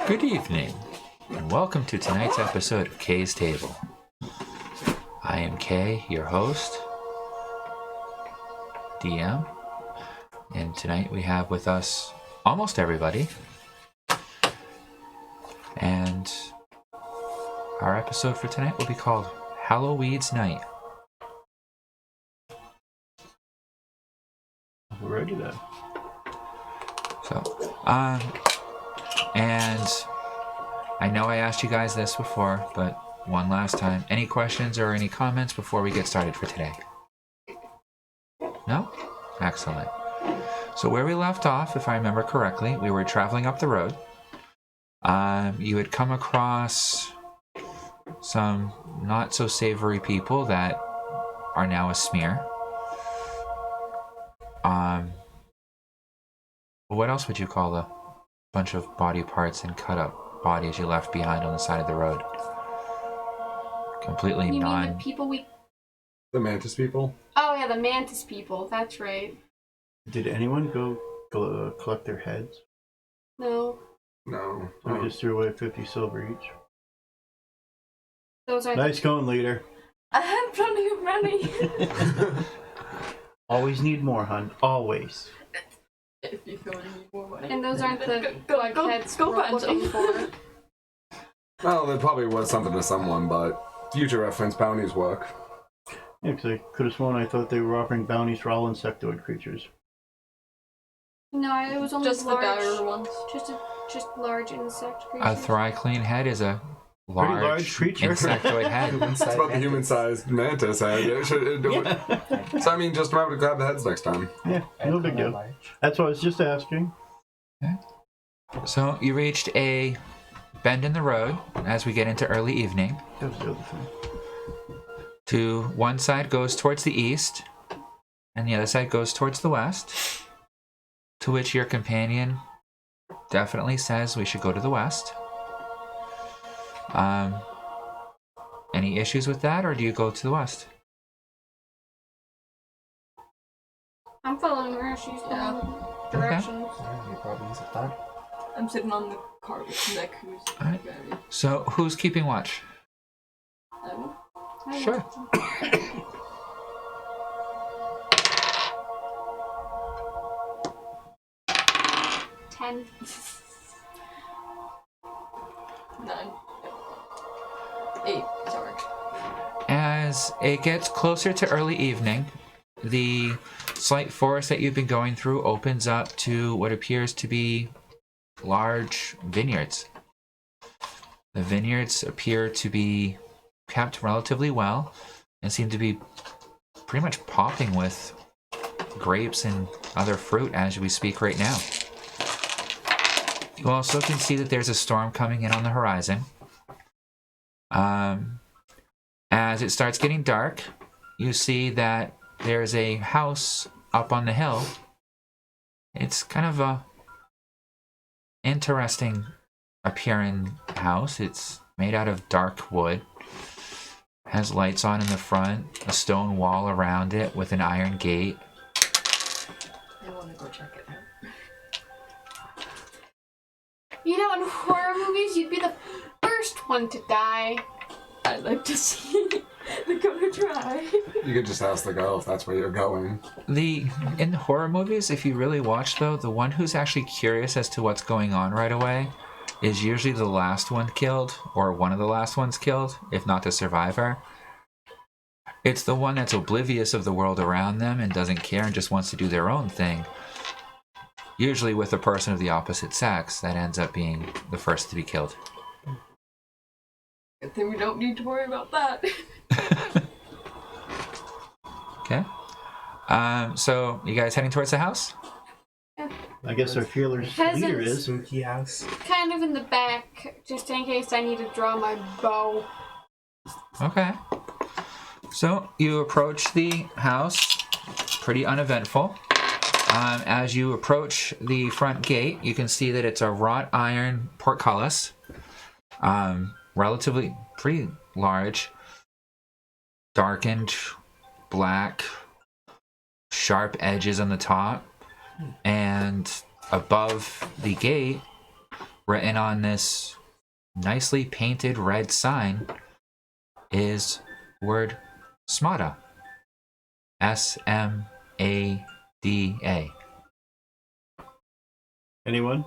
Good evening, and welcome to tonight's episode of Kay's Table. I am Kay, your host, DM, and tonight we have with us almost everybody. And our episode for tonight will be called Halloween's Night. Alrighty then. So, and I know I asked you guys this before, but one last time. Any questions or any comments before we get started for today? No? Excellent. So where we left off, if I remember correctly, we were traveling up the road. You had come across some not so savory people that are now a smear. What else would you call a bunch of body parts and cut up bodies you left behind on the side of the road? Completely you non... mean the people we... The mantis people? Oh yeah, the mantis people, that's right. Did anyone go collect their heads? No, No. So we just threw away 50 silver each. those are... Nice going, leader. I have plenty of money. Always need more, hun. Always. If you feel you need more money. And those aren't the Go heads go we're find looking some. for. Well, there probably was something to someone, but future reference bounties work. Yeah, because I could have sworn I thought they were offering bounties for all insectoid creatures. No, it was only Just the large. dire ones. Just large insect A creatures. Thryclean head is a Pretty large, large creature. insectoid head. It's about the human-sized mantis head. So, I mean, just remember to grab the heads next time. Yeah, no big deal. That's what I was just asking. Okay. So you reached a bend in the road as we get into early evening. That was the other thing. To one side goes towards the east, and the other side goes towards the west. To which your companion definitely says we should go to the west. Any issues with that, or do you go to the west? I'm following her, she's down directions. I'm sitting on the car with Nick, who's Alright. driving. So who's keeping watch? Sure. Ten. 9. 8, sorry. As it gets closer to early evening, the slight forest that you've been going through opens up to what appears to be large vineyards. The vineyards appear to be kept relatively well and seem to be pretty much popping with grapes and other fruit as we speak right now. You also can see that there's a storm coming in on the horizon. As it starts getting dark, you see that there's a house up on the hill. It's kind of a interesting appearing house. It's made out of dark wood, has lights on in the front, a stone wall around it with an iron gate. I want to go check it out. You know, in horror movies, you'd be the first one to die. I'd like to see the go try. You could just ask the girl if that's where you're going. In horror movies, if you really watch though, the one who's actually curious as to what's going on right away is usually the last one killed, or one of the last ones killed, if not the survivor. It's the one that's oblivious of the world around them and doesn't care and just wants to do their own thing. Usually with a person of the opposite sex that ends up being the first to be killed. Good thing we don't need to worry about that. Okay. So, you guys heading towards the house? I guess our fearless Peasants. leader is. Spooky house. Kind of in the back, just in case I need to draw my bow. Okay. So, you approach the house, pretty uneventful. As you approach the front gate, you can see that it's a wrought iron portcullis. Relatively pretty large, darkened, black, sharp edges on the top, and above the gate written on this nicely painted red sign is word Smada. Smada. Anyone?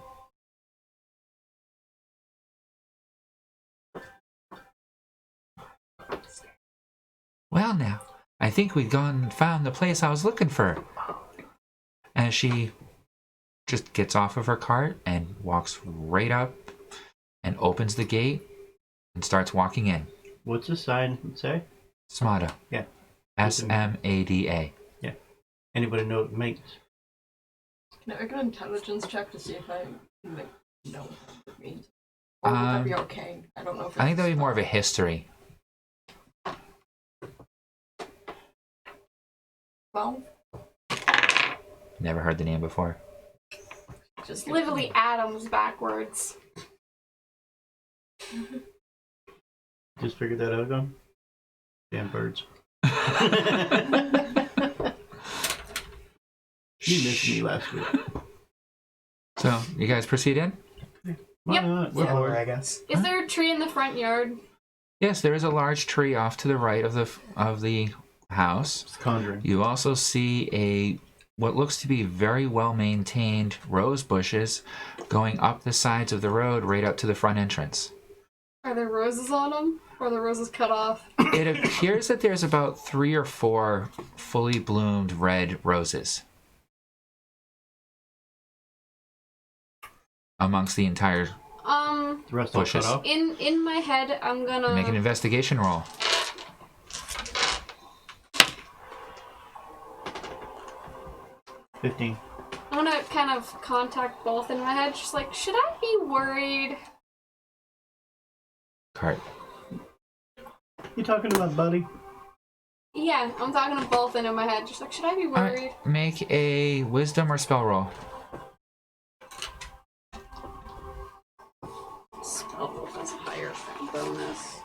Well, now, I think we've gone and found the place I was looking for. And she just gets off of her cart and walks right up and opens the gate and starts walking in. What's the sign say? Smada. Yeah. Smada. Yeah. Anybody know what it means? Can I make an intelligence check to see if I like, know what it means? Or would that be okay? I don't know if I think that'd be more of a history. Well, Never heard the name before. just Literally atoms backwards. Just figured that out, Gun? Damn birds. You missed me last week. So, you guys proceed in? Why Yep. not? We're Yeah, bored. I guess. Is there a tree in the front yard? Yes, there is a large tree off to the right of the house. It's Conjuring. You also see what looks to be very well maintained rose bushes going up the sides of the road right up to the front entrance. Are there roses on them? Or are the roses cut off? It appears that there's about 3 or 4 fully bloomed red roses amongst the entire The rest all bushes. cut off. in my head, I'm gonna Make an investigation roll. $15. I'm gonna kind of contact both in my head, just like, should I be worried? Cart. You talking about Buddy? Yeah, I'm talking to both in my head, just like, should I be All worried? right, make a wisdom or spell roll. spell has a higher bonus.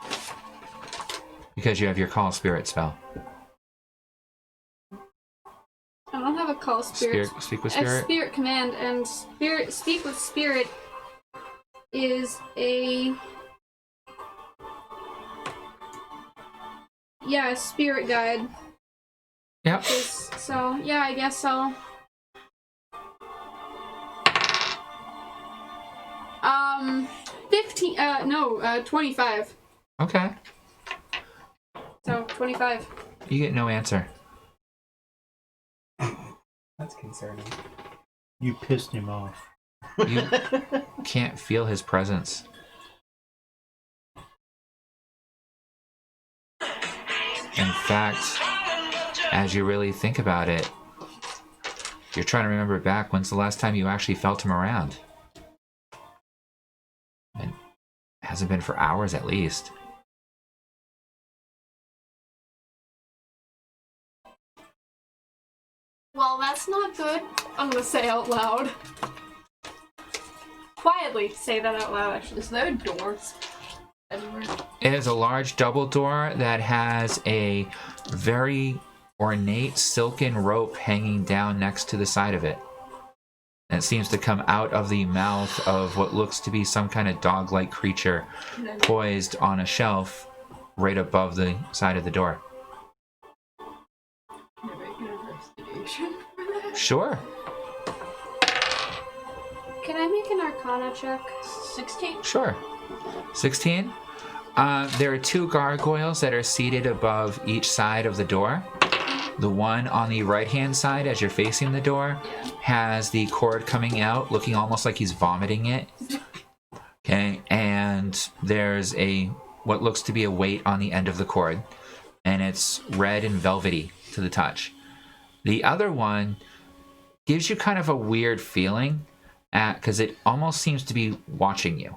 Because you have your call spirit spell. I don't have a call spirit. Speak with I have spirit. spirit command, and speak with spirit is a spirit guide. Yep. So yeah, I guess so. 25. Okay. So 25. You get no answer. That's concerning. You pissed him off. You can't feel his presence. In fact, as you really think about it, you're trying to remember back when's the last time you actually felt him around. And it hasn't been for hours at least. Well, that's not good. I'm gonna say out loud. Quietly say that out loud, actually. Is there a door anywhere? It is a large double door that has a very ornate silken rope hanging down next to the side of it. And it seems to come out of the mouth of what looks to be some kind of dog-like creature poised on a shelf right above the side of the door. Can I make an investigation for that? Sure. Can I make an Arcana check? 16? Sure. 16. There are 2 gargoyles that are seated above each side of the door. The one on the right-hand side, as you're facing the door, has the cord coming out, looking almost like he's vomiting it. Okay, and there's what looks to be a weight on the end of the cord, and it's red and velvety to the touch. The other one gives you kind of a weird feeling, because it almost seems to be watching you.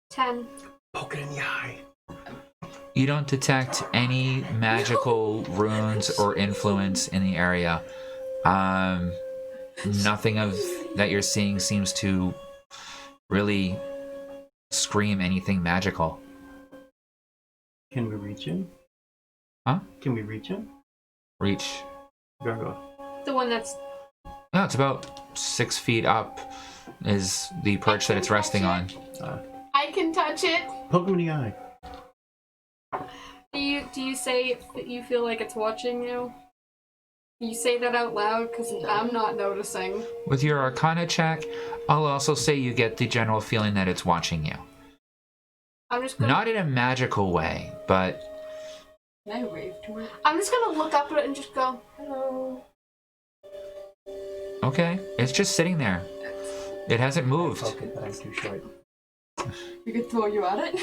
10. Poke it in the eye. You don't detect any magical runes or influence in the area. Nothing of that you're seeing seems to really scream anything magical. Can we reach him? Huh? Can we reach him? Reach. Gargoyle. The one that's... No, it's about 6 feet up is the perch that it's resting on. I can touch it. Poke him in the eye. Do you say that you feel like it's watching you? You say that out loud because I'm not noticing. With your Arcana check, I'll also say you get the general feeling that it's watching you. I'm just gonna. Not in a magical way, but Can I wave to her? I'm just gonna look up at it and just go, hello. okay. It's just sitting there. It hasn't moved. Poke it, but I'm too short. We could throw you at it.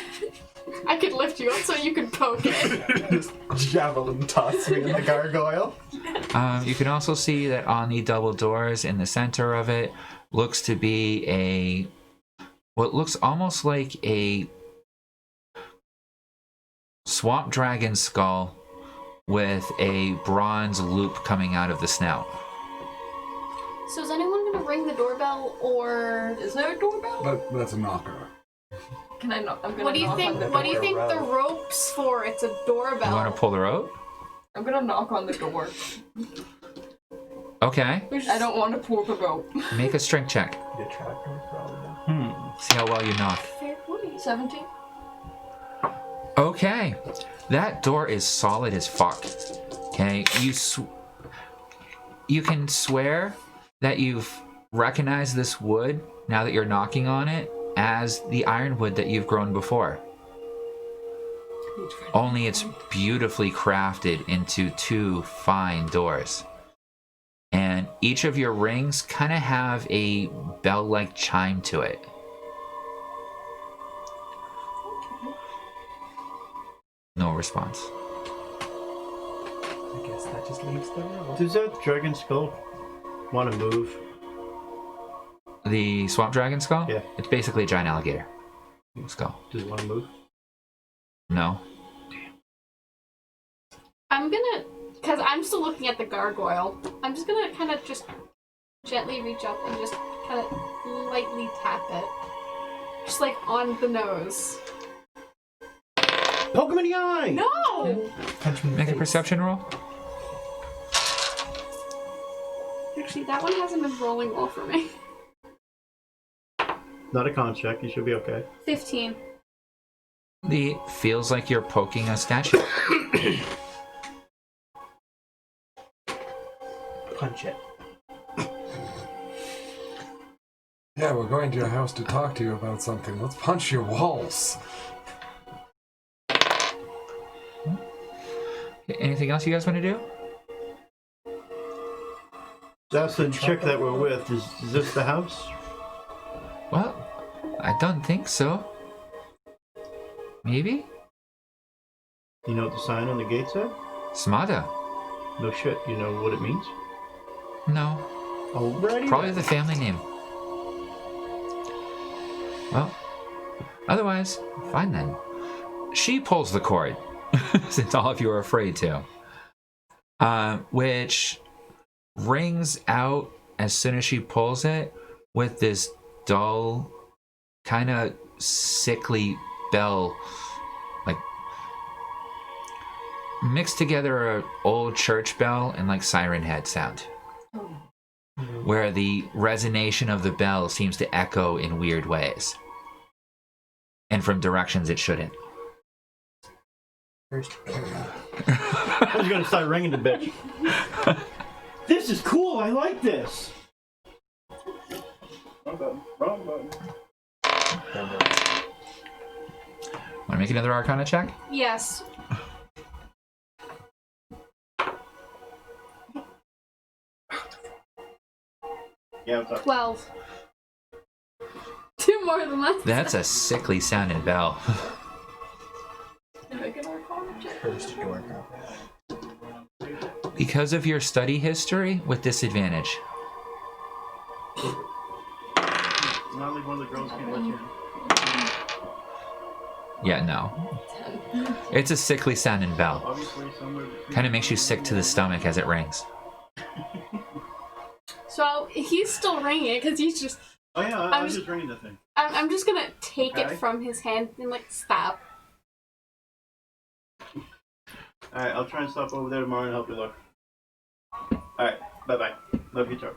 I could lift you up so you could poke it. Just javelin toss me in the gargoyle. You can also see that on the double doors in the center of it looks to be what looks almost like a swamp dragon skull with a bronze loop coming out of the snout. So is anyone gonna ring the doorbell or? Is there a doorbell? That's a knocker. Can I knock? I'm gonna What do you knock think? on the What do you door. think the rope's for? It's a doorbell. You want to pull the rope? I'm gonna knock on the door. Okay. I don't want to pull the rope. Make a strength check. The trapdoor, probably. See how well you knock. Fair point. 17. Okay. That door is solid as fuck. Okay. You can swear that you've recognized this wood now that you're knocking on it as the ironwood that you've grown before. Only it's beautifully crafted into two fine doors. And each of your rings kind of have a bell-like chime to it. No response. I guess that just leaves the room. Does that dragon skull want to move? The swamp dragon skull? Yeah. It's basically a giant alligator skull. Does it want to move? No. I'm gonna, cause I'm still looking at the gargoyle. I'm just gonna kind of just gently reach up and just kind of lightly tap it, just like on the nose. Poke him in the eye! No. Punch me in the Make a face. perception roll. Actually, that one hasn't been rolling well for me. Not a con check, you should be okay. 15. Feels like you're poking a statue. Punch it. Yeah, we're going to your house to talk to you about something. Let's punch your walls. Anything else you guys want to do? That's the chick that we're with. Is this the house? Well, I don't think so. Maybe? You know what the sign on the gate said? Smada? No shit, you know what it means? No. Alrighty. Probably the family name. Well, otherwise, fine then. She pulls the cord, since all of you are afraid to. Which rings out as soon as she pulls it with this dull, kind of sickly bell, like mixed together an old church bell and like siren head sound, where the resonation of the bell seems to echo in weird ways and from directions it shouldn't. First, I was gonna start ringing the bitch. This is cool, I like this! Wrong button, wrong button. Want to make another Arcana check? Yes. Yeah, what's up? 12. 2 more than that. That's a sickly sounding bell. Can I get our Arcana check? first door. Because of your study history, with disadvantage. It's not like one of the girls can let you. Yeah, no. 10. It's a sickly sounding bell. Obviously, somewhere between. Kind of makes you sick to the stomach as it rings. So he's still ringing it because he's just. Oh yeah, I'm I'm just- just ringing the thing. I'm just gonna take Okay. it from his hand and like stop. Alright, I'll try and stop over there tomorrow and help you look. Alright, bye bye. Love you, Chuck.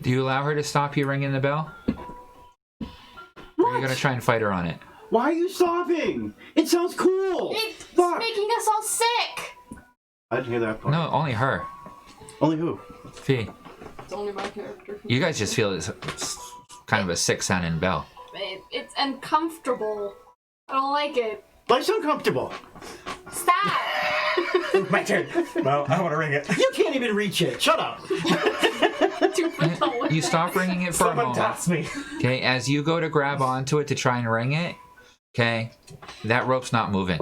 Do you allow her to stop you ringing the bell? gonna try and fight her on it. Why are you stopping? It sounds cool. It's Fuck. making us all sick. I didn't hear that part. No, only her. Only who? Fee. It's only my character. You guys just feel it's kind of a sick sounding bell. It's uncomfortable. I don't like it. Life's uncomfortable. Stop. My turn. Well, I want to ring it. You can't even reach it. Shut up. 2 foot tall. You stop ringing it for a Someone moment. toss me. Okay, as you go to grab onto it to try and ring it, okay, that rope's not moving.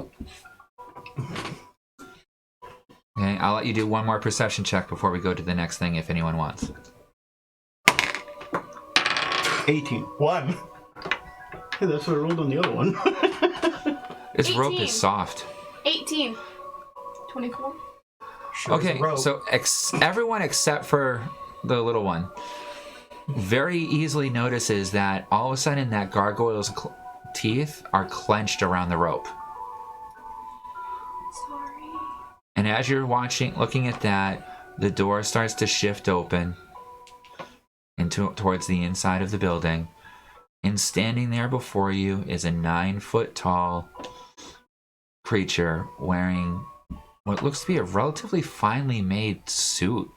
Okay, I'll let you do one more perception check before we go to the next thing if anyone wants. 18. 1. Hey, that's what I rolled on the other one. This rope 18. is soft. 18. 24. Sure as a Okay, rope. so everyone except for the little one very easily notices that all of a sudden that gargoyle's teeth are clenched around the rope. Sorry. And as you're looking at that, the door starts to shift open towards the inside of the building. And standing there before you is a 9-foot tall creature wearing what looks to be a relatively finely made suit.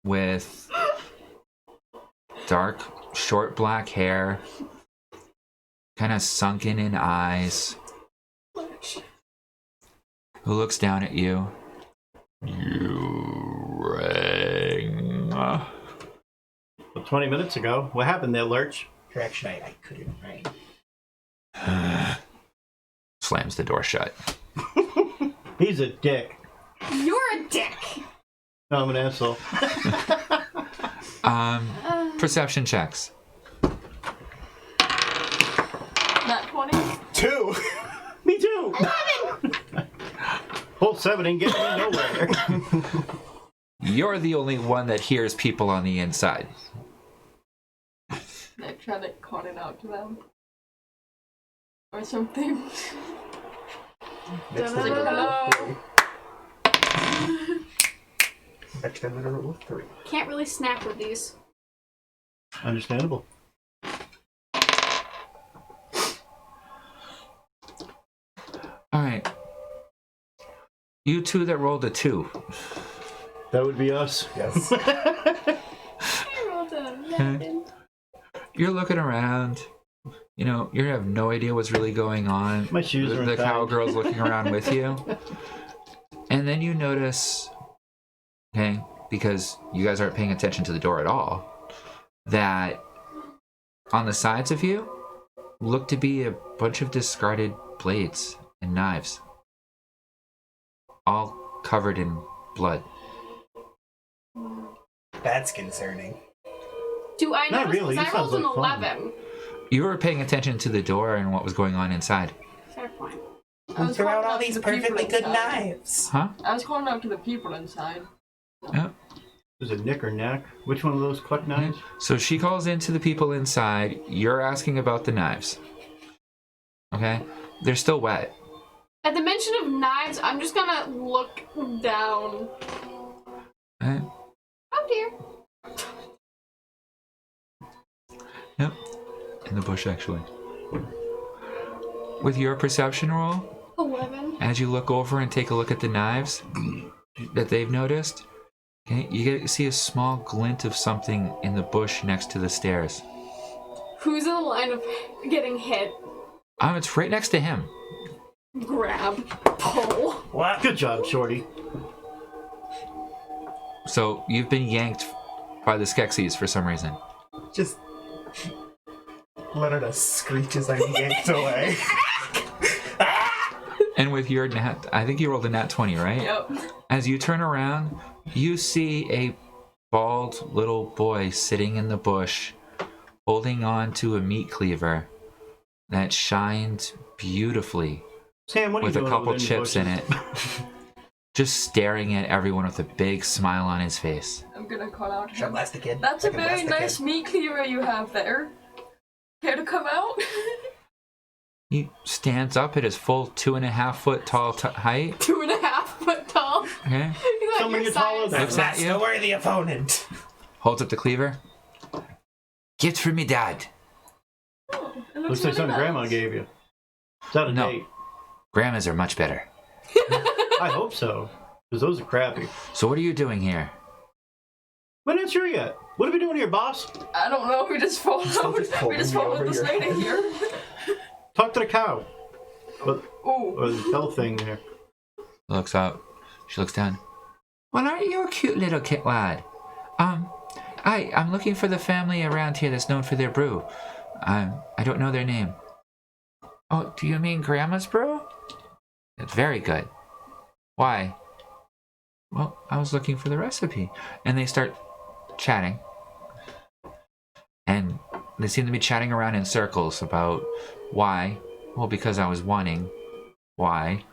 With dark, short black hair, kind of sunken in eyes, who looks down at you. You rang. 20 minutes ago. What happened there, Lurch? Correction, I couldn't ring. Slams the door shut. He's a dick. You're a dick. No, I'm an asshole. Perception checks. Not 20. 2. Me too. 11. Whole 7 ain't getting me nowhere. You're the only one that hears people on the inside. I try to call it out to them. Or something. Next Like, hello. Next time I roll 3. Can't really snap with these. Understandable. Alright. You two that rolled a 2. That would be us. Yes. I rolled a 11. You're looking around. You know, you have no idea what's really going on. My shoes are The untied. cowgirl's looking around with you. And then you notice, okay, because you guys aren't paying attention to the door at all, that on the sides of you look to be a bunch of discarded blades and knives. All covered in blood. That's concerning. Do I Not notice? really, Because he I rolled sounds an like fun. 11. You were paying attention to the door and what was going on inside. Fair point. I was Throw out calling all out to these the people perfectly good inside. knives. Huh? I was calling out to the people inside. Yep. Is it Nick or Knack? Which one of those cluck knives? So she calls into the people inside. You're asking about the knives. Okay? They're still wet. At the mention of knives, I'm just gonna look down. Okay? Oh dear. Yep. In the bush, actually. With your perception roll, 11. as you look over and take a look at the knives that they've noticed, okay, you see a small glint of something in the bush next to the stairs. Who's in the line of getting hit? It's right next to him. Grab. Pull. What? Good job, Shorty. So you've been yanked by the Skeksies for some reason. Just let her screech as I'm yanked away. And with your I think you rolled a nat 20, right? Yep. As you turn around, you see a bald little boy sitting in the bush, holding on to a meat cleaver that shined beautifully Sam, what are you with a doing couple over there chips in it, just staring at everyone with a big smile on his face. I'm gonna call out. Should I blast the kid? That's I a can very blast the nice kid. meat cleaver you have there. Care to come out? He stands up at his full 2.5 foot tall height. 2.5 foot tall. Okay, He's like Someone your you're taller size. than. Looks at That's you. the worthy opponent. holds up the cleaver. Gift from me dad. Oh, it Looks like really something nice. Grandma gave you. It's out of really date. nice. Grandma gave you. It's out of No. date. Grandmas are much better. I hope so. Because those are crappy. So what are you doing here? We're not sure yet. What are we doing here, boss? I don't know. We just followed. Still just We holding just me followed over this your lady head. here. Talk to the cow. Or Ooh. the bell thing there. Looks up. She looks down. Well, aren't you a cute little kit lad? I'm looking for the family around here that's known for their brew. I don't know their name. Oh, do you mean Grandma's brew? It's very good. Why? Well, I was looking for the recipe. And they start chatting. And they seem to be chatting around in circles about why. Well, because I was wanting. Why?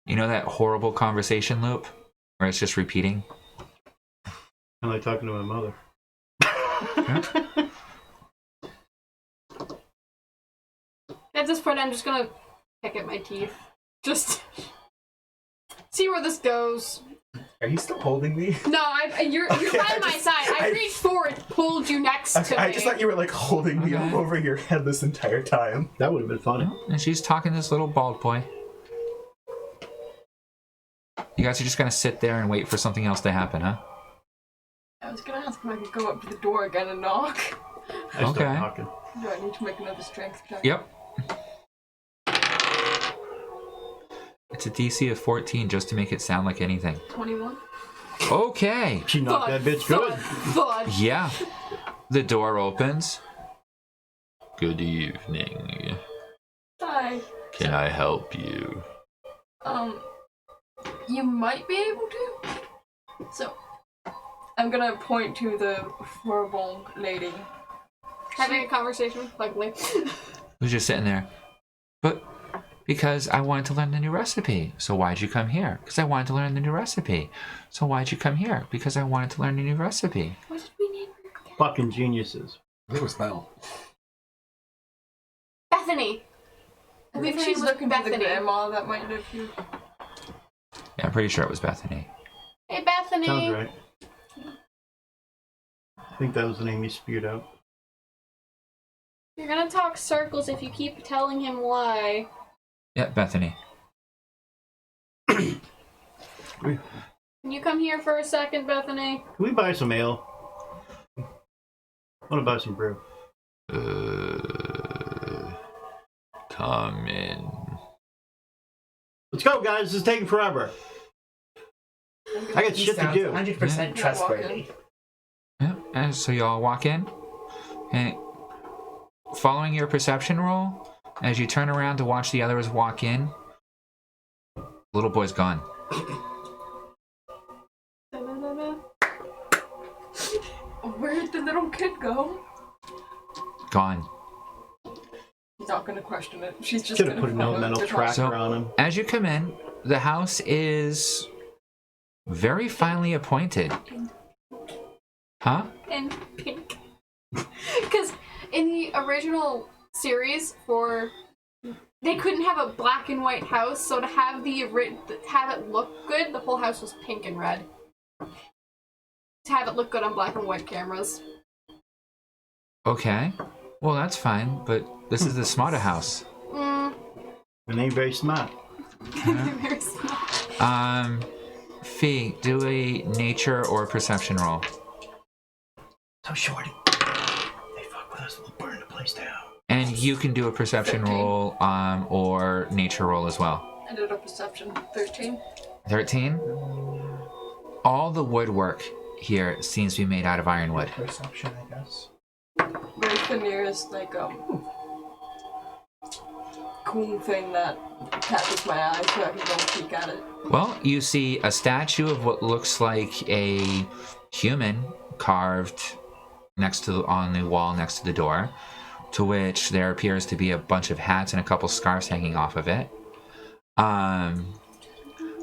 You know that horrible conversation loop? Where it's just repeating? I'm like talking to my mother. At this point, I'm just gonna pick at my teeth. Just see where this goes. Are you still holding me? No, you're Okay, by I my just- side. I I- reached forward, pulled you next Okay, to I me. just thought you were like holding me Okay. over your head this entire time. That would have been funny. And she's talking to this little bald boy. You guys are just gonna sit there and wait for something else to happen, huh? I was gonna ask if I could go up to the door again and knock. I start Okay. talking. Do I need to make another strength check? Yep. It's a DC of 14 just to make it sound like anything. 21. Okay. She knocked that bitch good. Thud. Yeah. The door opens. Good evening. Hi. Can I help you? You might be able to. So, I'm gonna point to the furball lady. Having a conversation with Ugly. Who's just sitting there? But because I wanted to learn the new recipe. So why'd you come here? Because I wanted to learn the new recipe. So why'd you come here? Because I wanted to learn the new recipe. What did we name her? Fucking geniuses. I think it was Mel. Bethany. I I believe think her she's name was looking for the Bethany. grandma that might live here. Yeah, I'm pretty sure it was Bethany. Hey, Bethany. Sounds right. I think that was the name he spewed out. You're gonna talk circles if you keep telling him why. Yeah, Bethany. Can you come here for a second, Bethany? Can we buy some ale? I want to buy some brew. Come in. Let's go, guys. This is taking forever. I got He shit to sounds do. 100% Yeah. trustworthy. Yeah, and so you all walk in. And following your perception roll, as you turn around to watch the others walk in, little boy's gone. Where did the little kid go? Gone. She's not gonna question it. She's just Should have gonna put an follow elemental the tracker So- on him. As you come in, the house is very finely appointed. Huh? And pink. Because in the original series, they couldn't have a black and white house, so to have it look good, the whole house was pink and red. To have it look good on black and white cameras. Okay. Well, that's fine, but this is the Smada house. And they ain't very smart. Very smart. Fee, do a nature or perception roll. So shorty. They fuck with us, we'll burn the place down. And you can do a perception 15. roll or nature roll as well. I did a perception. 13. 13? All the woodwork here seems to be made out of ironwood. Perception, I guess. Where's the nearest, cool thing that catches my eye so I can go peek at it? Well, you see a statue of what looks like a human carved on the wall next to the door, to which there appears to be a bunch of hats and a couple scarves hanging off of it.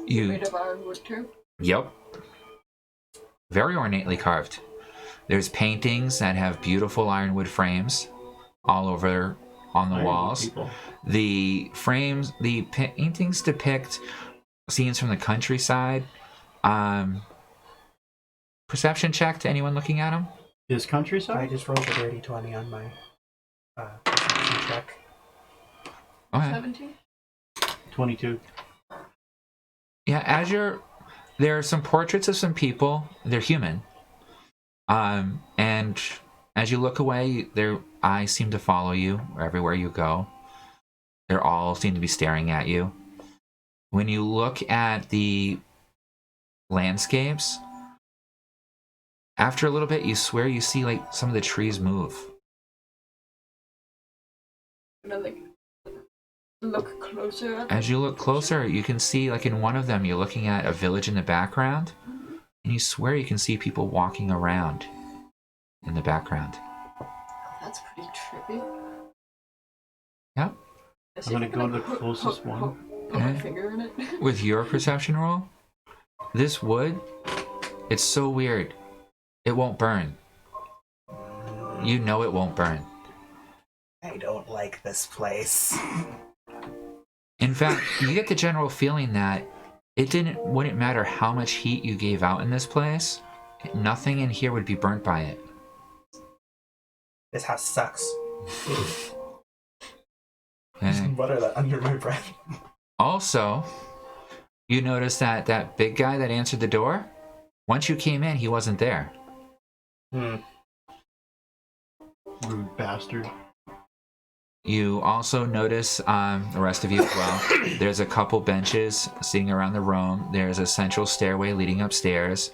Made of ironwood too. Yep. Very ornately carved. There's paintings that have beautiful ironwood frames all over on the walls. People. The paintings depict scenes from the countryside. Perception check to anyone looking at them? This I countryside? just rolled a dirty 20 on my perception check. Okay. 17? 22. Yeah, there are some portraits of some people. They're human. And as you look away, their eyes seem to follow you everywhere you go. They all seem to be staring at you. When you look at the landscapes, after a little bit, you swear you see like some of the trees move. And I like look closer at As you look closer, you can see like in one of them, you're looking at a village in the background, and you swear you can see people walking around in the background. That's pretty trippy. Yep. I'm gonna go to the closest one. Put my finger in it. With your perception roll, this wood, it's so weird. It won't burn. You know it won't burn. I don't like this place. In fact, you get the general feeling that wouldn't matter how much heat you gave out in this place, nothing in here would be burnt by it. This house sucks. And Butter that under my breath. also, you notice that that big guy that answered the door, once you came in, he wasn't there. Rude bastard. You also notice, the rest of you as well, there's a couple benches sitting around the room. There's a central stairway leading upstairs,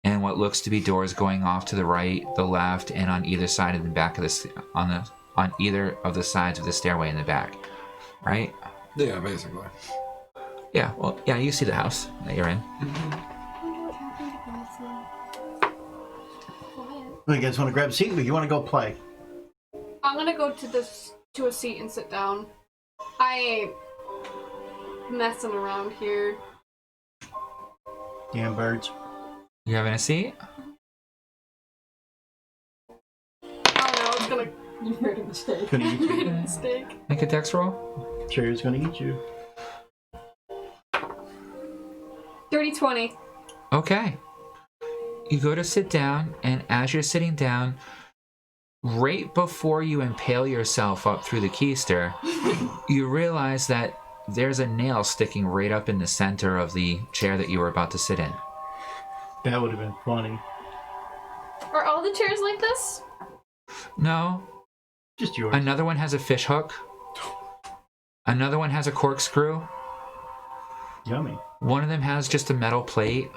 and what looks to be doors going off to the right, the left, and on either side of the back of this, on either of the sides of the stairway in the back. Right? Yeah, basically. Yeah, well, yeah, you see the house that you're in. Well, you guys want to grab a seat, or you want to go play? I'm gonna go to a seat and sit down. I ain't messing around here. Damn birds. You having a seat? Oh no, it's gonna You made a mistake. Gonna eat made you. a mistake. Make a dex roll. Cherry's gonna eat you. 30-20. Okay. You go to sit down, and as you're sitting down, right before you impale yourself up through the keister, you realize that there's a nail sticking right up in the center of the chair that you were about to sit in. That would have been funny. Are all the chairs like this? No. Just yours. Another one has a fish hook. Another one has a corkscrew. Yummy. One of them has just a metal plate.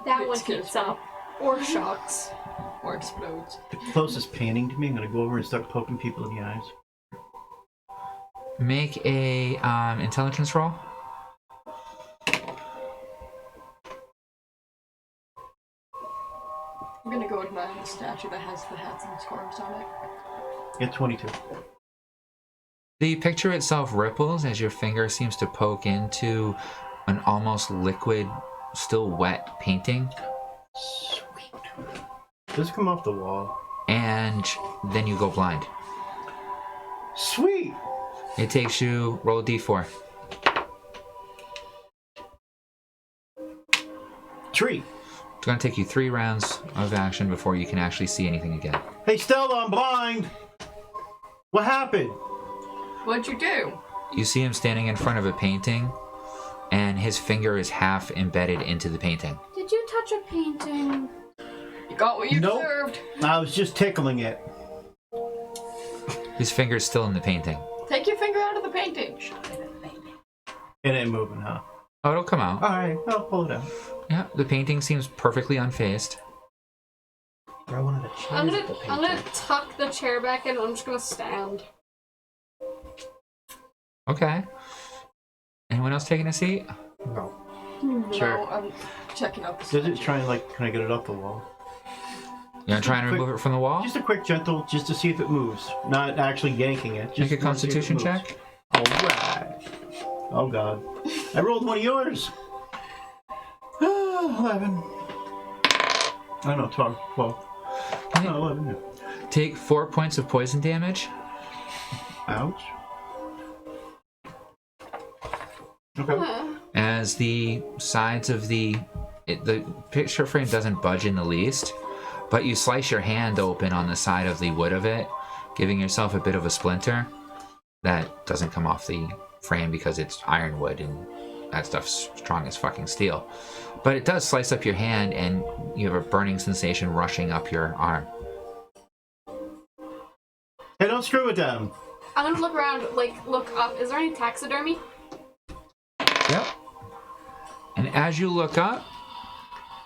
That one Scares heats me. up. Or shocks. Or explodes. The closest painting to me, I'm gonna go over and start poking people in the eyes. Make a intelligence roll. I'm gonna go admire the statue that has the hats and scarves on it. Get 22. The picture itself ripples as your finger seems to poke into an almost liquid, still wet painting, Sweet. Does it come off the wall? and then you go blind. Sweet! It takes you, roll a d4. 3. It's going to take you 3 rounds of action before you can actually see anything again. Hey Stella, I'm blind! What happened? What'd you do? You see him standing in front of a painting, and his finger is half embedded into the painting. Did you touch a painting? You got what you Nope. deserved. I was just tickling it. His finger's still in the painting. Take your finger out of the painting. It ain't moving, huh? Oh, it'll come out. Alright, I'll pull it out. Yeah, the painting seems perfectly unfazed. Throw one of the chairs I'm at the gonna painting. tuck the chair back in and I'm just gonna stand. Okay. Anyone else taking a seat? No. Sure. No, I'm checking out the Does it statue. try and can I get it off the wall? You want to try and Quick- remove it from the wall? Just a quick gentle, just to see if it moves. Not actually yanking it. Just Make a wanna see if it constitution moves. check. Alright. Oh god. I rolled one of yours. 11. I know, 12. 12. No, 11. Yeah. Take 4 points of poison damage. Ouch. Okay. Huh. As the sides of the the picture frame doesn't budge in the least, but you slice your hand open on the side of the wood of it, giving yourself a bit of a splinter. That doesn't come off the frame because it's ironwood and that stuff's strong as fucking steel. But it does slice up your hand and you have a burning sensation rushing up your arm. Hey, don't screw with them. I'm gonna look around, like, look up. Is there any taxidermy? Yep. And as you look up,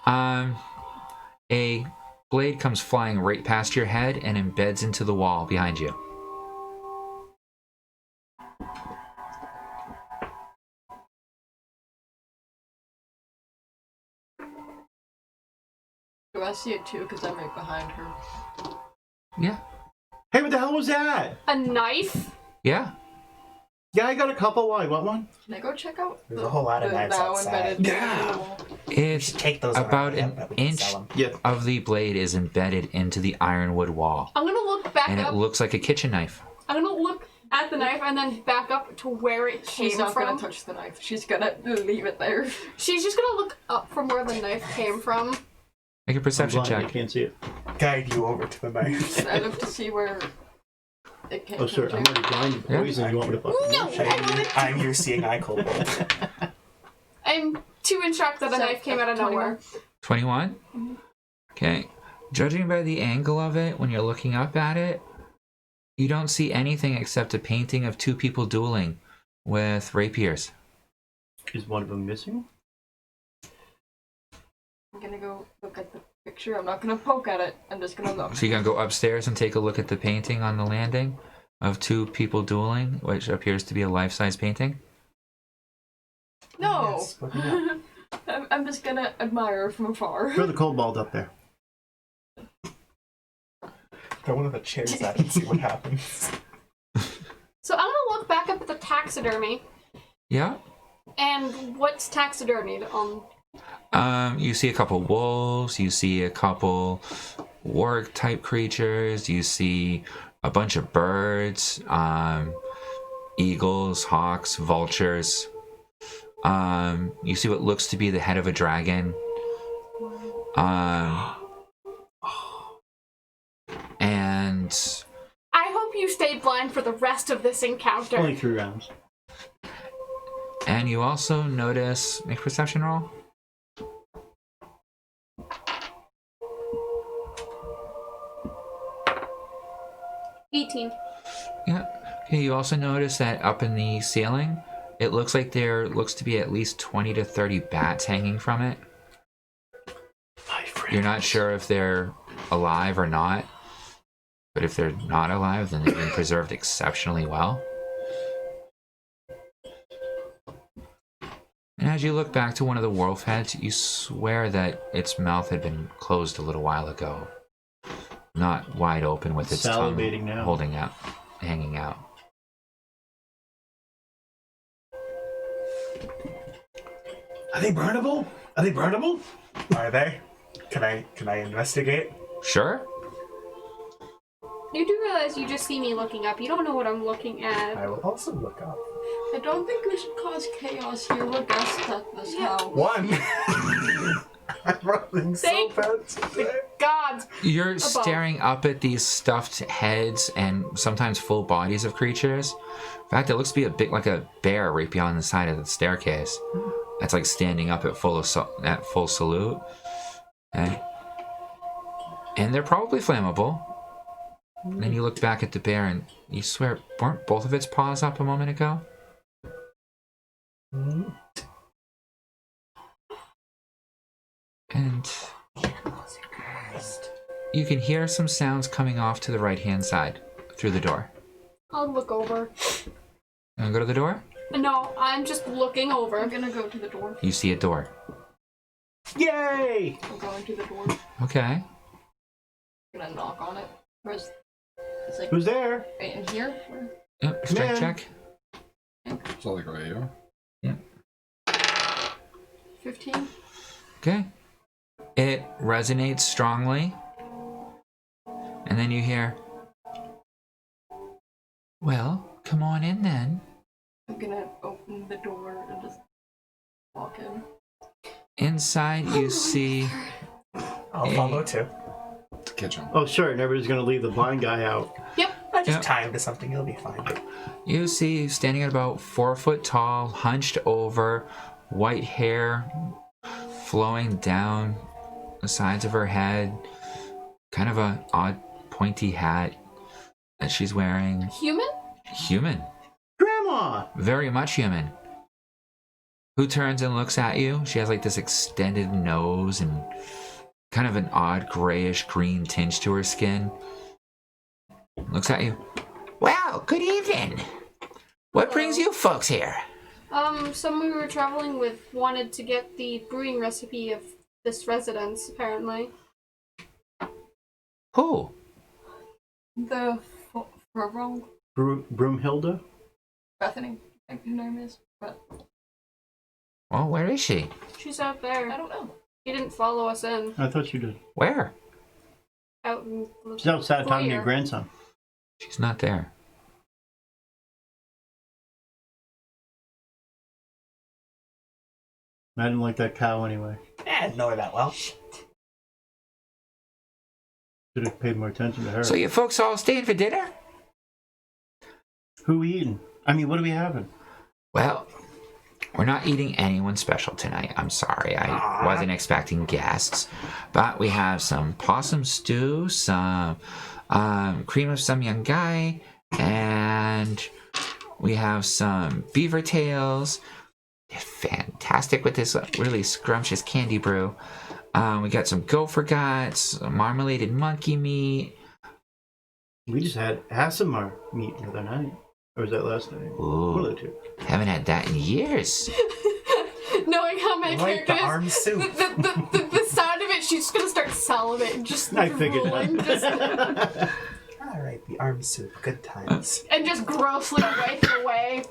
a blade comes flying right past your head and embeds into the wall behind you. Do I see it too? Because I'm right behind her. Yeah. Hey, what the hell was that? A knife? Yeah. Yeah, I got a couple. Why? What one? Can I go check out There's a whole lot of knives now outside. embedded Yeah. in the wall? It's Take those about around, an but we can inch sell 'em. Yeah. of the blade is embedded into the ironwood wall. I'm gonna look back And it up. looks like a kitchen knife. I'm gonna look at the knife and then back up to where it came She's not from. gonna touch the knife. She's gonna leave it there. She's just gonna look up from where the knife came from. Make a perception I'm blind, I check. can't see it. Guide you over to the knife. And I look to see where it came Oh, sir, from. I'm already blind to Yeah. poison. You want me to fucking No! I'm your seeing eye kobold. I'm too in shock that the So, knife came out of nowhere. 21? Okay. Judging by the angle of it, when you're looking up at it, you don't see anything except a painting of two people dueling with rapiers. Is one of them missing? I'm gonna go look at the picture. I'm not gonna poke at it. I'm just gonna look. So you're going to go upstairs and take a look at the painting on the landing of two people dueling, which appears to be a life-size painting? No! Yes, look it up. I'm just gonna admire from afar. Throw the cobalt up there. Throw one of the chairs at it and see what happens. So I'm gonna look back up at the taxidermy. Yeah. And what's taxidermied on? You see a couple wolves, you see a couple warg type creatures, you see a bunch of birds, eagles, hawks, vultures. You see what looks to be the head of a dragon. And I hope you stay blind for the rest of this encounter. Only 3 rounds. you also notice, make a perception roll. $18. Yeah. Okay, you also notice that up in the ceiling, it looks like there looks to be at least 20 to 30 bats hanging from it. My friend. You're not sure if they're alive or not, but if they're not alive, then they've been preserved exceptionally well. And as you look back to one of the wolf heads, you swear that its mouth had been closed a little while ago. Not wide open with its tongue Salivating now. holding out, hanging out. Are they burnable? Are they burnable? Are they? Can I investigate? Sure. You do realize you just see me looking up. You don't know what I'm looking at. I will also look up. I don't think we should cause chaos here. We're guests at this house. One! I'm rolling so Thank bad today. Gods. You're staring up at these stuffed heads and sometimes full bodies of creatures. In fact, it looks to be a bit like a bear right beyond the side of the staircase. That's like standing up at full salute. Okay. And they're probably flammable. And then you look back at the bear and you swear, weren't both of its paws up a moment ago? And you can hear some sounds coming off to the right-hand side through the door. I'll look over. You wanna go to the door? No, I'm just looking I'm over. gonna go to the door. You see a door. Yay! I'm going to the door. Okay. I'm gonna knock on it. Where's... It's like Who's there? right in here? Where? Yep, strength Man. check. So like right here. 15? Okay. It resonates strongly. And then you hear, well, come on in then. I'm gonna open the door and just walk in. Inside, you see I'll follow too. The kitchen. Oh, sure. And everybody's going to leave the blind guy out. I just Yep. tie him to something. He'll be fine. You see standing at about 4 foot tall, hunched over, white hair flowing down the sides of her head, kind of a odd pointy hat that she's wearing. Human? Human. Grandma! Very much human. Who turns and looks at you. She has like this extended nose and kind of an odd grayish green tinge to her skin. Looks at you. Well, good evening. What brings you folks here? Someone we were traveling with wanted to get the brewing recipe of this residence, apparently. Who? The wrong Broomhilda? Bethany, I think her name is. But Well, where is she? She's out there. I don't know. He didn't follow us in. I thought you did. Where? Out in the She's outside talking to your foyer. grandson. She's not there. I didn't like that cow anyway. I didn't know her that well. Should have paid more attention to her. So you folks all staying for dinner? Who we eating? I mean, what are we having? Well, we're not eating anyone special tonight. I'm sorry. I wasn't expecting guests. But we have some possum stew, some cream of some young guy, and we have some beaver tails. Fantastic with this really scrumptious candy brew. We got some gopher guts, marmorated monkey meat. We just had Asimar meet the other night. Or was that last night? One of the two. Haven't had that in years. Knowing how my Like character the arm is, soup. the sound of it, she's just gonna start salivating, just I figured drooling, just, All right, the arm soup. Good times. and just grossly wipe it away.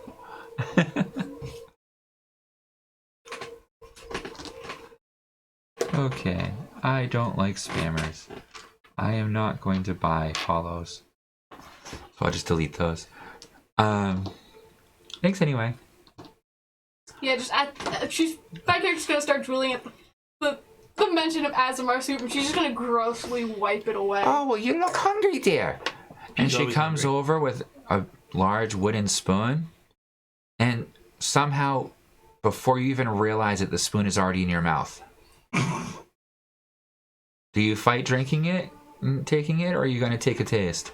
Okay, I don't like spammers. I am not going to buy follows. So I'll just delete those. Thanks anyway. Yeah, just she's my character's gonna start drooling at the mention of Azamar soup, and she's just gonna grossly wipe it away. Oh, well, you look hungry, dear. And She's she always comes hungry. over with a large wooden spoon, and somehow, before you even realize it, the spoon is already in your mouth. Do you fight drinking it, and taking it, or are you going to take a taste?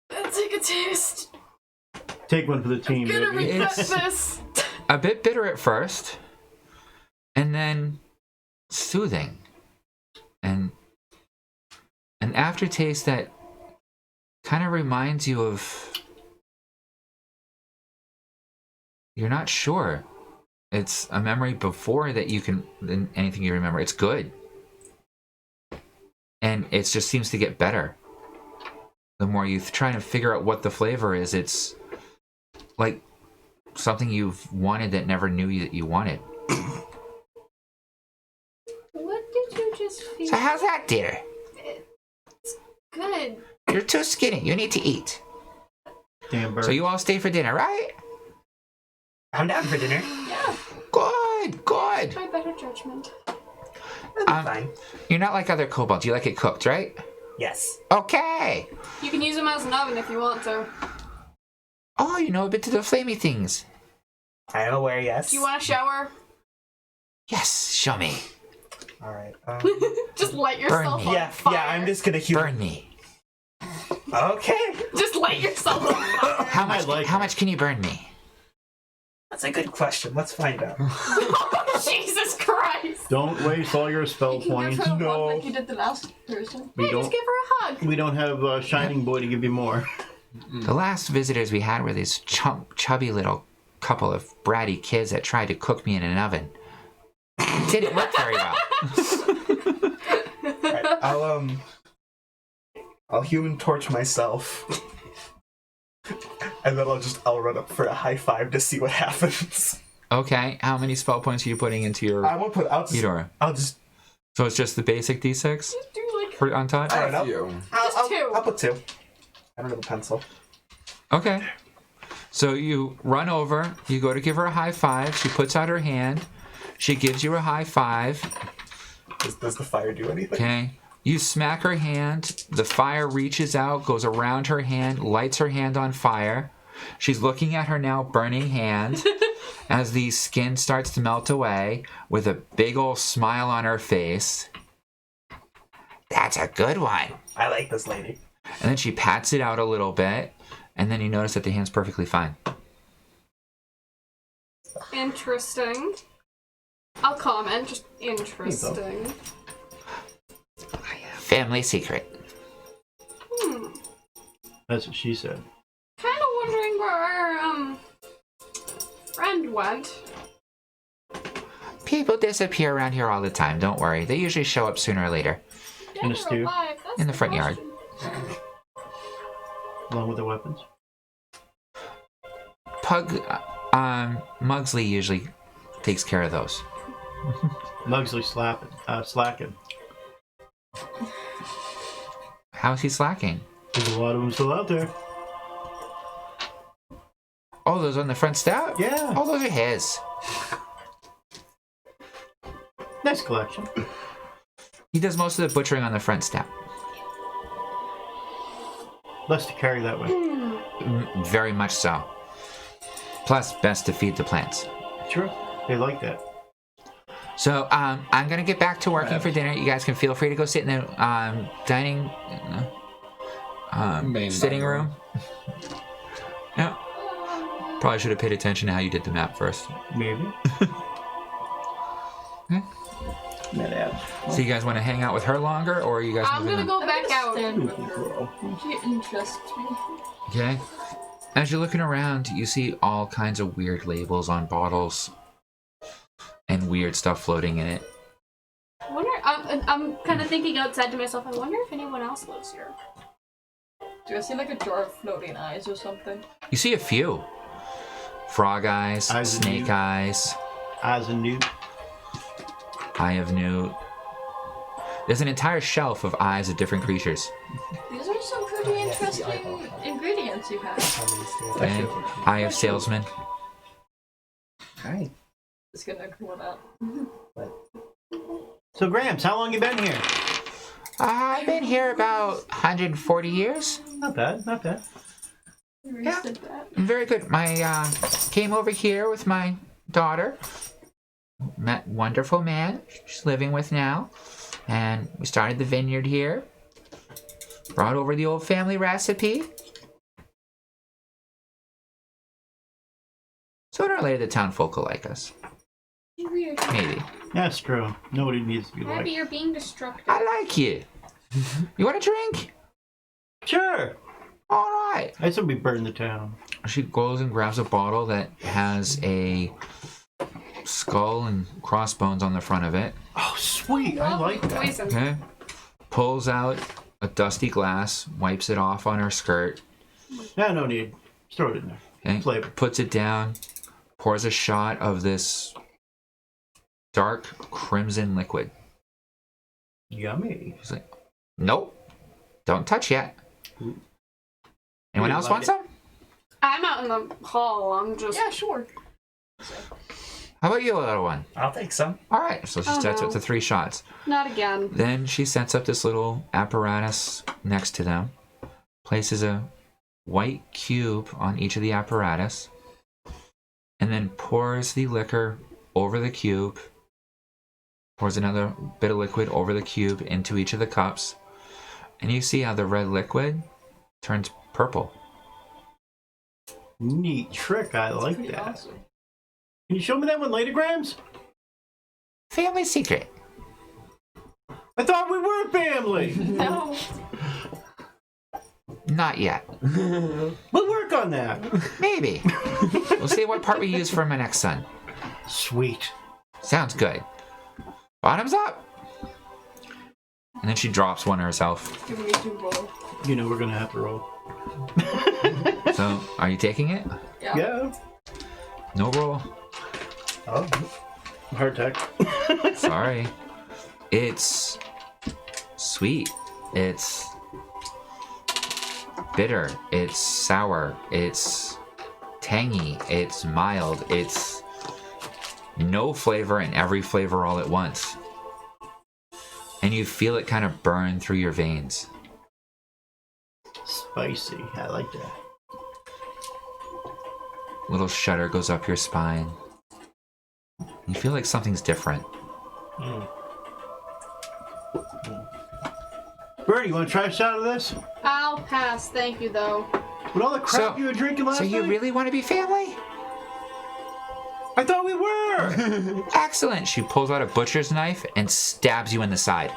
Let's take a taste. Take one for the team, Gonna baby. regret It's- this. A bit bitter at first, and then soothing, and an aftertaste that kind of reminds you of, you're not sure. It's a memory before that you can, than anything you remember. It's good, and it just seems to get better the more you try to figure out what the flavor is. It's like something you've wanted that never knew that you wanted. What did you just feel? So how's that, dear? Good. You're too skinny. You need to eat. Damn bird. So you all stay for dinner, right? I'm down for dinner. Yeah. Good, good. My better judgment. That'll be fine. You're not like other kobolds. You like it cooked, right? Yes. Okay. You can use them as an oven if you want to. Oh, you know a bit of the flamey things. I am aware, yes. Do you want a shower? Yes, show me. All right. Just light yourself me. on Yeah, fire. yeah, I'm just gonna Burn me. Okay. Just light yourself on fire. How much? like how it. much can you burn me? That's a good question. Let's find out. Jesus Christ. Don't waste all your spell You can points. give her a No. hug like you did the last person. We Hey, don't. just give her a hug. We don't have Shining Boy to give you more. The last visitors we had were these chubby little couple of bratty kids that tried to cook me in an oven. Didn't work very well. Alright, I'll human torch myself. And then I'll run up for a high five to see what happens. Okay, how many spell points are you putting into your I'll just So it's just the basic D6 Just do like for on top? Alright, F you. Just two. I'll put 2. I don't have a pencil. Okay. So you run over, you go to give her a high five, she puts out her hand, She gives you a high five. Does the fire do anything? Okay. You smack her hand. The fire reaches out, goes around her hand, lights her hand on fire. She's looking at her now burning hand as the skin starts to melt away with a big old smile on her face. That's a good one. I like this lady. And then she pats it out a little bit, and then you notice that the hand's perfectly fine. Interesting. I'll comment. Just interesting. Family secret. That's what she said. Kind of wondering where our friend went. People disappear around here all the time. Don't worry. They usually show up sooner or later. In a stew? In the front yard. Along with the weapons. Mugsley usually takes care of those. Mugsley slacking. How's he slacking? There's a lot of them still out there. Oh, those on the front step? Yeah. Oh, those are his. Nice collection. He does most of the butchering on the front step. Less to carry that way. Very much so. Plus, best to feed the plants. Sure. They like that. So, I'm gonna get back to working for dinner. You guys can feel free to go sit in the dining, Main sitting dining room. Yeah. Probably should have paid attention to how you did the map first. Maybe. So you guys want to hang out with her longer, or are you guys? I'm gonna go back out. Stand with her. She interests me. Okay. As you're looking around, you see all kinds of weird labels on bottles and weird stuff floating in it. I wonder. I'm kind of thinking outside to myself. I wonder if anyone else lives here. Do I see like a jar of floating eyes or something? You see a few. Frog eyes, Eyes of snake Newt. eyes, As a newt. eye of newt. There's an entire shelf of eyes of different creatures. These are some pretty interesting ingredients you have. Okay. Eye of salesman. Hi. Just gonna cool out. So, Gramps, how long you been here? I've been here about 140 years. Not bad, not bad. You Yeah. said that. Very good. My came over here with my daughter. Met wonderful man she's living with now, and we started the vineyard here. Brought over the old family recipe. Sooner or later, the town folk will like us. Weird. Maybe. That's true. Nobody needs to be Abby, like. you're being destructive. I like you. You want a drink? Sure. All right. I said we burn the town. She goes and grabs a bottle that has a skull and crossbones on the front of it. Oh, sweet. I like that. Poison. Okay. Pulls out a dusty glass, wipes it off on her skirt. Yeah, no need. Just throw it in there. Okay. Flavor. Puts it down, pours a shot of this dark crimson liquid. Yummy. She's like, nope, don't touch yet. Anyone You else like want it? some? I'm out in the hall. I'm just. Yeah, sure. How about you, little one? I'll take some. All right, so she Oh, sets no. up to 3 shots. Not again. Then she sets up this little apparatus next to them, places a white cube on each of the apparatus, and then pours the liquor over the cube, pours another bit of liquid over the cube into each of the cups, and you see how the red liquid turns purple. Neat trick. I like Pretty that. awesome. Can you show me that one later, Grams? Family secret. I thought we were family. No. Not yet. We'll work on that. Maybe. We'll see what part we use for my next son. Sweet. Sounds good. Bottoms up. And then she drops one herself. Give me 2 roll. You know we're gonna have to roll. So, are you taking it? Yeah. Yeah. No roll. Oh. Heart attack. Sorry. It's sweet. It's bitter. It's sour. It's tangy. It's mild. It's no flavor and every flavor all at once. And you feel it kind of burn through your veins. Spicy. I like that. Little shudder goes up your spine. You feel like something's different. Birdie, you want to try a shot of this? I'll pass, thank you though. With all the crap you were drinking last So you night? really want to be family? I thought we were! Excellent. She pulls out a butcher's knife and stabs you in the side.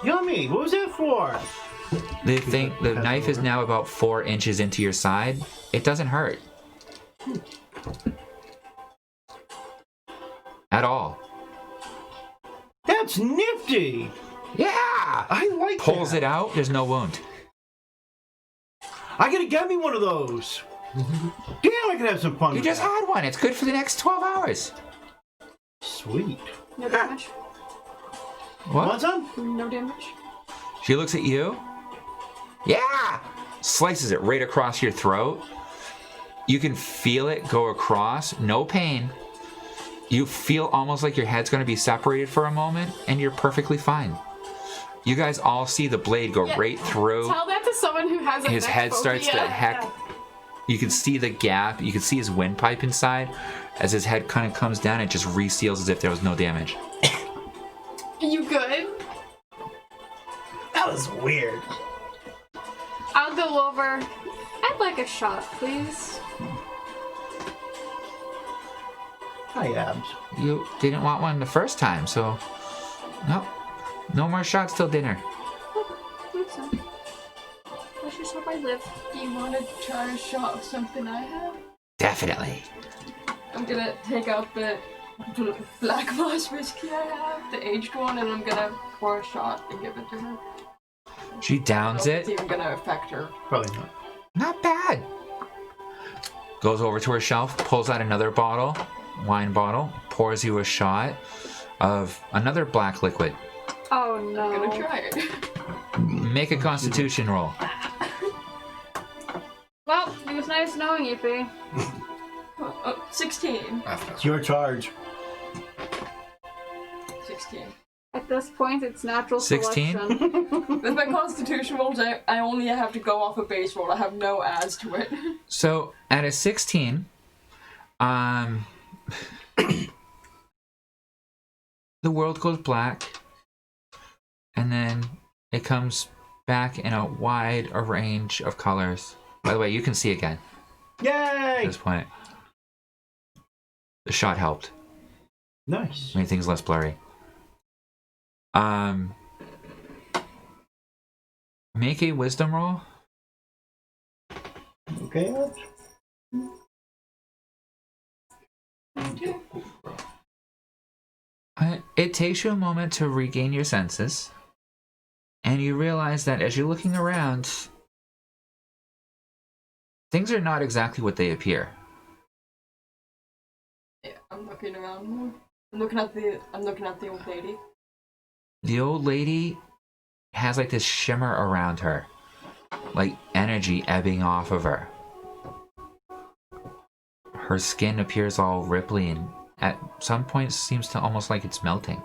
Yummy! What was that for? The knife is now about 4 inches into your side. It doesn't hurt. At all. That's nifty! Yeah! I like Pulls that. it out. There's no wound. I gotta get me one of those. Damn, I could have some fun You with just that. had one. It's good for the next 12 hours. Sweet. No damage. What? Want some? No damage. She looks at you. Yeah! Slices it right across your throat. You can feel it go across. No pain. You feel almost like your head's going to be separated for a moment, and you're perfectly fine. You guys all see the blade go right through. Tell that to someone who has a His neck head starts to phobia. heck. You can see the gap. You can see his windpipe inside. As his head kind of comes down, it just reseals as if there was no damage. You good? That was weird. I'll go over. I'd like a shot, please. Hi, Abs. You didn't want one the first time, so no more shots till dinner. Makes sense. Let's just hope I live. Do you want to try a shot of something I have? Definitely. I'm gonna take out the black moss whiskey I have, the aged one, and I'm gonna pour a shot and give it to her. She downs I don't know if it. it's even gonna affect her. Probably not. Not bad. Goes over to her shelf, pulls out another bottle, wine bottle, pours you a shot of another black liquid. Oh I'm no. gonna try it. Make a constitution roll. Well, it was nice knowing you, Fee. 16. It's your charge. 16. At this point, it's natural 16? selection. With my constitution rolls, I only have to go off a base roll. I have no adds to it. So at a 16, the world goes black, and then it comes back in a wide range of colors. By the way, you can see again at Yay! this point. The shot helped. Nice. Made things less blurry. Make a wisdom roll. Okay, Abs. It takes you a moment to regain your senses, and you realize that as you're looking around, things are not exactly what they appear. Yeah, I'm looking around more. I'm looking at the old lady. The old lady has like this shimmer around her, like energy ebbing off of her. Her skin appears all ripply and at some points seems to almost like it's melting.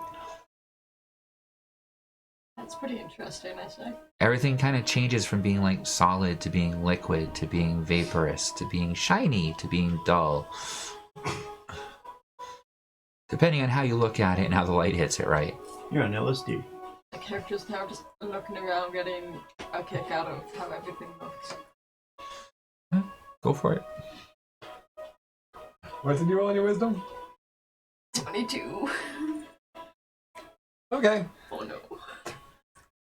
That's pretty interesting, I say. Everything kind of changes from being like solid to being liquid to being vaporous to being shiny to being dull. Depending on how you look at it and how the light hits it, right? You're on LSD. The character's now just looking around, getting a kick out of how everything looks. Go for it. What did you roll on your wisdom? 22. Okay. Oh no.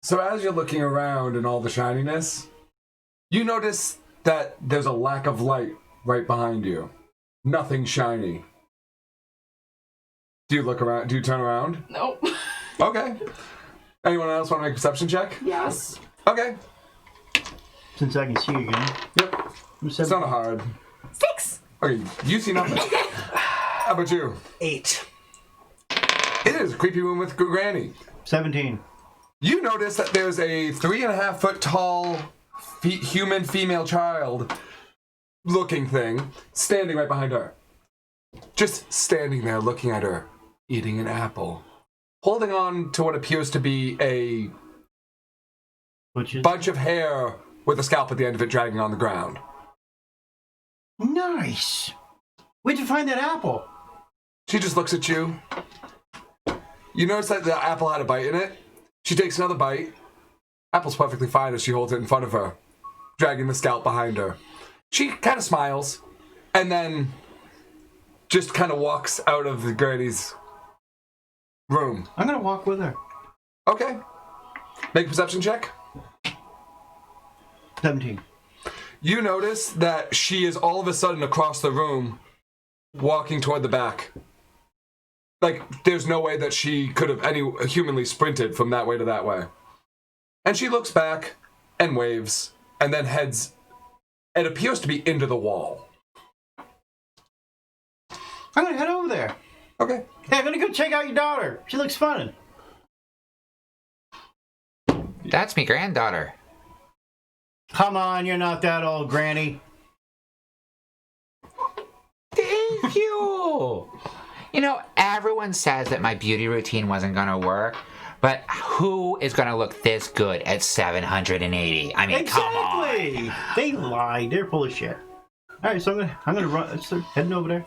So as you're looking around and all the shininess, you notice that there's a lack of light right behind you. Nothing shiny. Do you look around? Do you turn around? Nope. Okay. Anyone else want to make a perception check? Yes. Okay. Since I can see you again. Yep. It's not hard. 6. Okay, you see nothing. How about you? 8. It is a creepy room with Granny. 17. You notice that there's a 3.5 foot tall human female child looking thing standing right behind her. just standing there looking at her, eating an apple, holding on to what appears to be a bunch of hair with a scalp at the end of it dragging on the ground. Nice. Where'd you find that apple? She just looks at you. You notice that the apple had a bite in it. She takes another bite. Apple's perfectly fine as she holds it in front of her, dragging the scalp behind her. She kind of smiles, and then just kind of walks out of the granny's room. I'm gonna walk with her. Okay. Make a perception check. 17. You notice that she is all of a sudden across the room, walking toward the back. Like, there's no way that she could have humanly sprinted from that way to that way. And she looks back and waves, and then heads, it appears to be into the wall. I'm gonna head over there. Okay. Hey, I'm gonna go check out your daughter. She looks fun. That's me granddaughter. Come on, you're not that old, Granny. Thank you. You know, everyone says that my beauty routine wasn't gonna work, but who is gonna look this good at 780? I mean, come on. Exactly. They lied. They're full of shit. All right, so I'm gonna run. Start heading over there.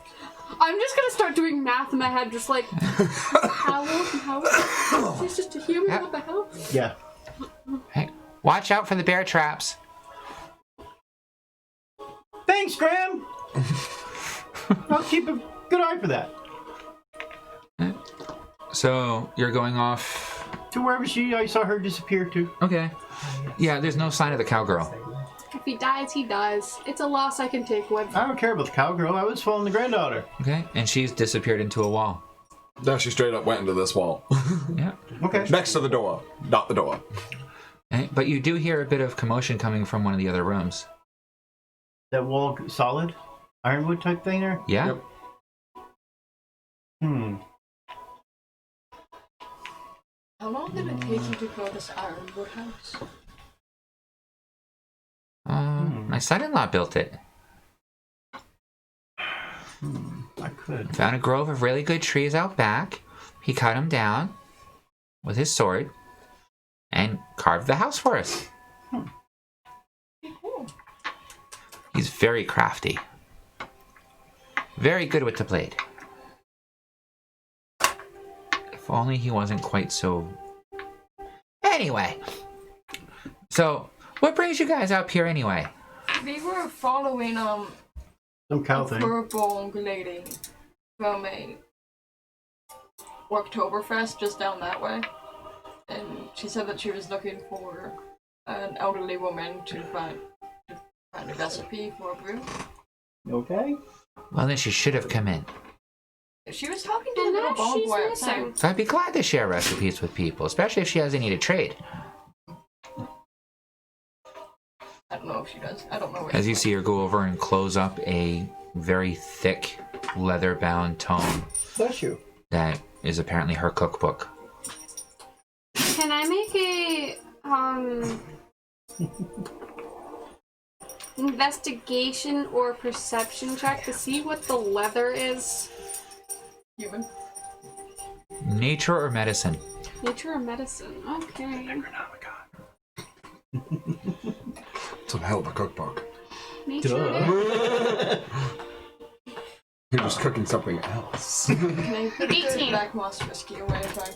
I'm just gonna start doing math in my head, just like how she's just a human. Yeah. What the hell? Yeah. Hey, watch out for the bear traps. Thanks, Graham. I'll keep a good eye for that. So you're going off. To wherever I saw her disappear to. Okay. Yeah, there's no sign of the cowgirl. If he dies, he dies. It's a loss I can take with. I don't care about the cowgirl. I was following the granddaughter. Okay, and she's disappeared into a wall. No, she straight up went into this wall. Yeah. Okay. Next to the door, not the door. Okay, but you do hear a bit of commotion coming from one of the other rooms. That wall solid? Ironwood type thing there? Yeah? Yep. How long did it take you to grow this ironwood house? My son-in-law built it. I could. Found a grove of really good trees out back. He cut them down with his sword and carved the house for us. Cool. He's very crafty. Very good with the blade. If only he wasn't quite so... Anyway. So, what brings you guys up here anyway? We were following Some cow a thing. purple lady from a Oktoberfest just down that way, and she said that she was looking for an elderly woman to find a recipe for a brew. Okay. Well, then she should have come in. She was talking to the And little now bald she's boy missing. outside. So I'd be glad to share recipes with people, especially if she has any to trade. I don't know if she does. I don't know where. As you see her go over and close up a very thick, leather-bound tome Bless you. that is apparently her cookbook. Can I make a investigation or perception check to see what the leather is? Human. Nature or medicine? Nature or medicine? Okay. It's a hell of a cookbook. Nature. You're just cooking something else. Can I put 18. Black Moss whiskey away if I'm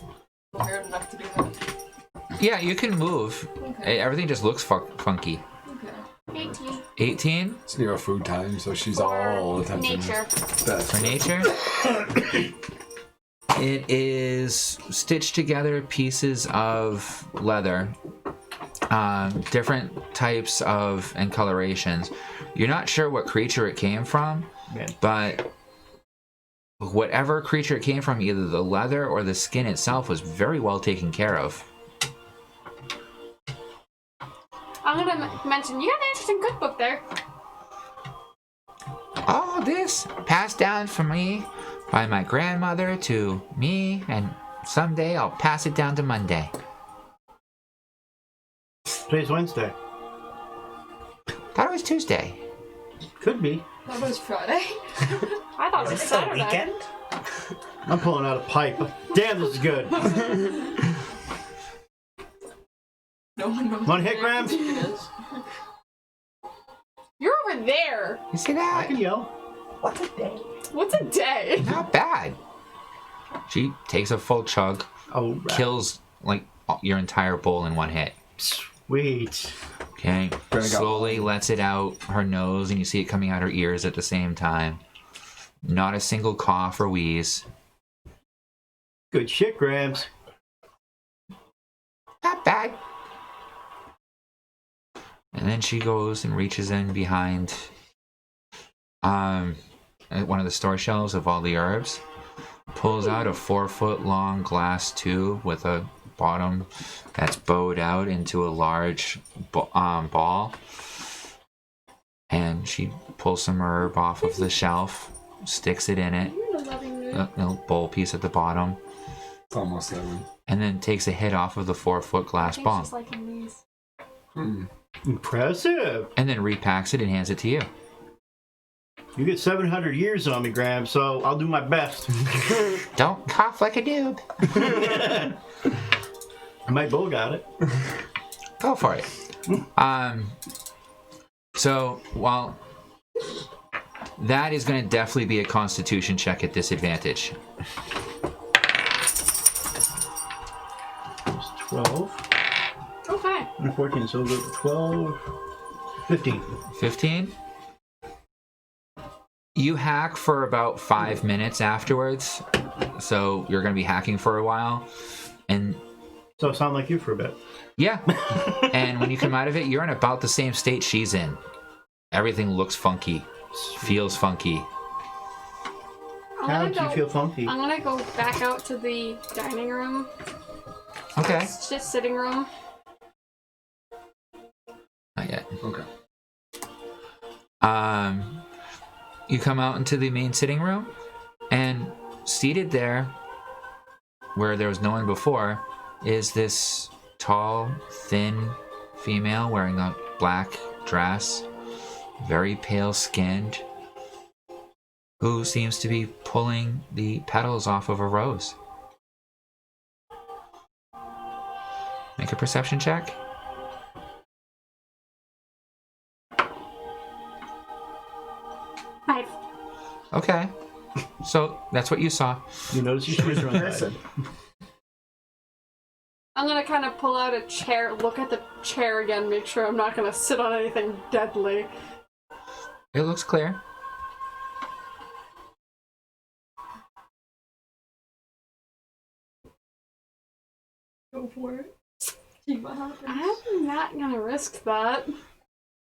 prepared enough to do that? Yeah, you can move. Okay. Everything just looks funky. Okay. 18. 18 It's near food time, so she's all attention. Nature. for nature. It is stitched together pieces of leather, different types of and colorations. You're not sure what creature it came from, but whatever creature it came from, either the leather or the skin itself was very well taken care of. I'm gonna mention you got an interesting cookbook there. All this passed down from me by my grandmother to me, and someday I'll pass it down to Monday. Today's Wednesday. Thought it was Tuesday. Could be. That was Friday. I thought it was Is this a Saturday. weekend? I'm pulling out a pipe. Damn, this is good. No one knows. Wanna hit, what Graham? it is. You're over there. You see I that? can yell. What's a day? What's a day? Not bad. She takes a full chug, Oh, right. kills like your entire bowl in one hit. Sweet. Okay. Gonna go. Slowly lets it out her nose, and you see it coming out her ears at the same time. Not a single cough or wheeze. Good shit, Grams. Not bad. And then she goes and reaches in behind one of the store shelves of all the herbs, pulls out a 4-foot long glass tube with a bottom that's bowed out into a large ball, and she pulls some herb off of the shelf, sticks it in it, You're in a loving mood. a little bowl piece at the bottom, It's almost 7. and then takes a hit off of the 4-foot I glass think ball, she's liking these. Impressive. and then repacks it and hands it to you. You get 700 years on me, Graham, so I'll do my best. Don't cough like a noob. My bull got it. Go for it. So while that is going to definitely be a Constitution check at disadvantage. It's 12 Okay. and 14, so we'll go 12, 15. 15. You hack for about 5 minutes afterwards, so you're going to be hacking for a while, and So it sound like you for a bit. yeah, and when you come out of it, you're in about the same state she's in. Everything looks funky, feels funky. How do you feel funky? I'm gonna go back out to the dining room. Okay. It's just sitting room. Not yet. Okay. You come out into the main sitting room, and seated there, where there was no one before, is this tall, thin female wearing a black dress, very pale skinned, who seems to be pulling the petals off of a rose. Make a perception check. Five. Okay. So that's what you saw. You notice your shoes are untied. Person. I'm gonna kind of pull out a chair, look at the chair again, make sure I'm not gonna sit on anything deadly. It looks clear. Go for it. See what happens. I'm not gonna risk that.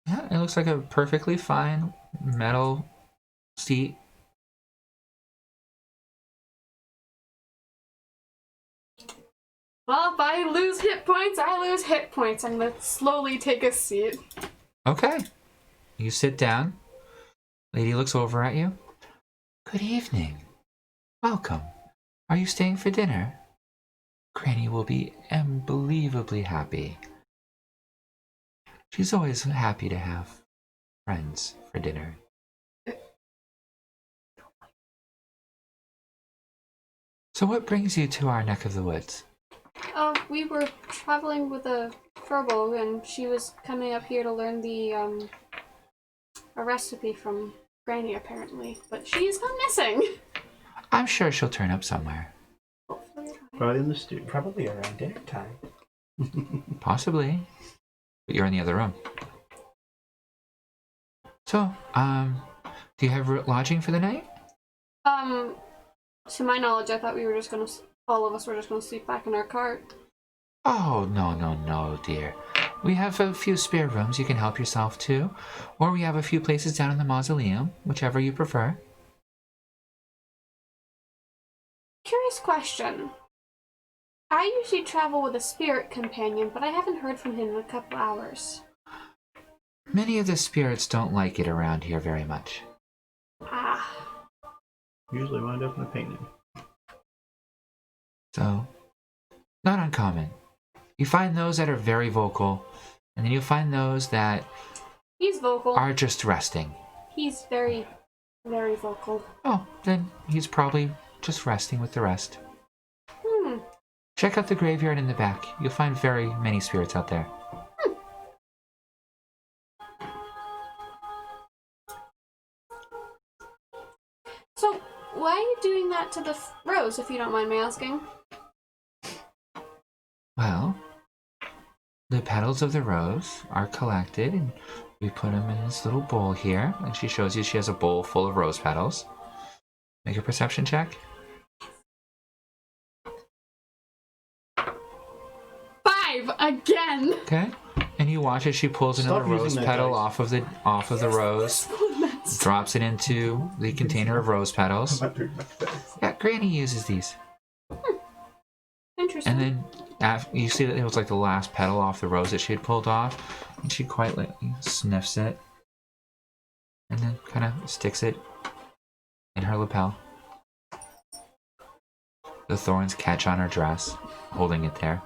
Yeah, it looks like a perfectly fine metal seat. Well, if I lose hit points, I lose hit points. I'm gonna slowly take a seat. Okay. You sit down. Lady looks over at you. Good evening. Welcome. Are you staying for dinner? Granny will be unbelievably happy. She's always happy to have friends for dinner. So what brings you to our neck of the woods? We were traveling with a furbolg, and she was coming up here to learn the a recipe from Granny, apparently. But she's gone missing. I'm sure she'll turn up somewhere. Probably in the stew. Probably around dinner time. Possibly. But you're in the other room. So, do you have lodging for the night? To my knowledge, I thought we were just gonna, all of us were just gonna sleep back in our cart. Oh, no, dear. We have a few spare rooms you can help yourself to, or we have a few places down in the mausoleum, whichever you prefer. Curious question. I usually travel with a spirit companion, but I haven't heard from him in a couple hours. Many of the spirits don't like it around here very much. Ah. Usually wind up in a painting. So, not uncommon. You find those that are very vocal, and then you find those that He's vocal. are just resting. He's very Very vocal. Oh, then he's probably just resting with the rest. Hmm. Check out the graveyard in the back. You'll find very many spirits out there. So, why are you doing that to the rose, if you don't mind me asking? Well, the petals of the rose are collected and we put them in this little bowl here. And she shows you she has a bowl full of rose petals. Make a perception check. 5 again. Okay. And you watch as she pulls another Stop using rose that petal dice. off of the rose, drops it into the container of rose petals. Not doing much better. Yeah, Granny uses these. Interesting. And then you see that it was like the last petal off the rose that she had pulled off, and she quietly sniffs it, and then kind of sticks it in her lapel. The thorns catch on her dress, holding it there.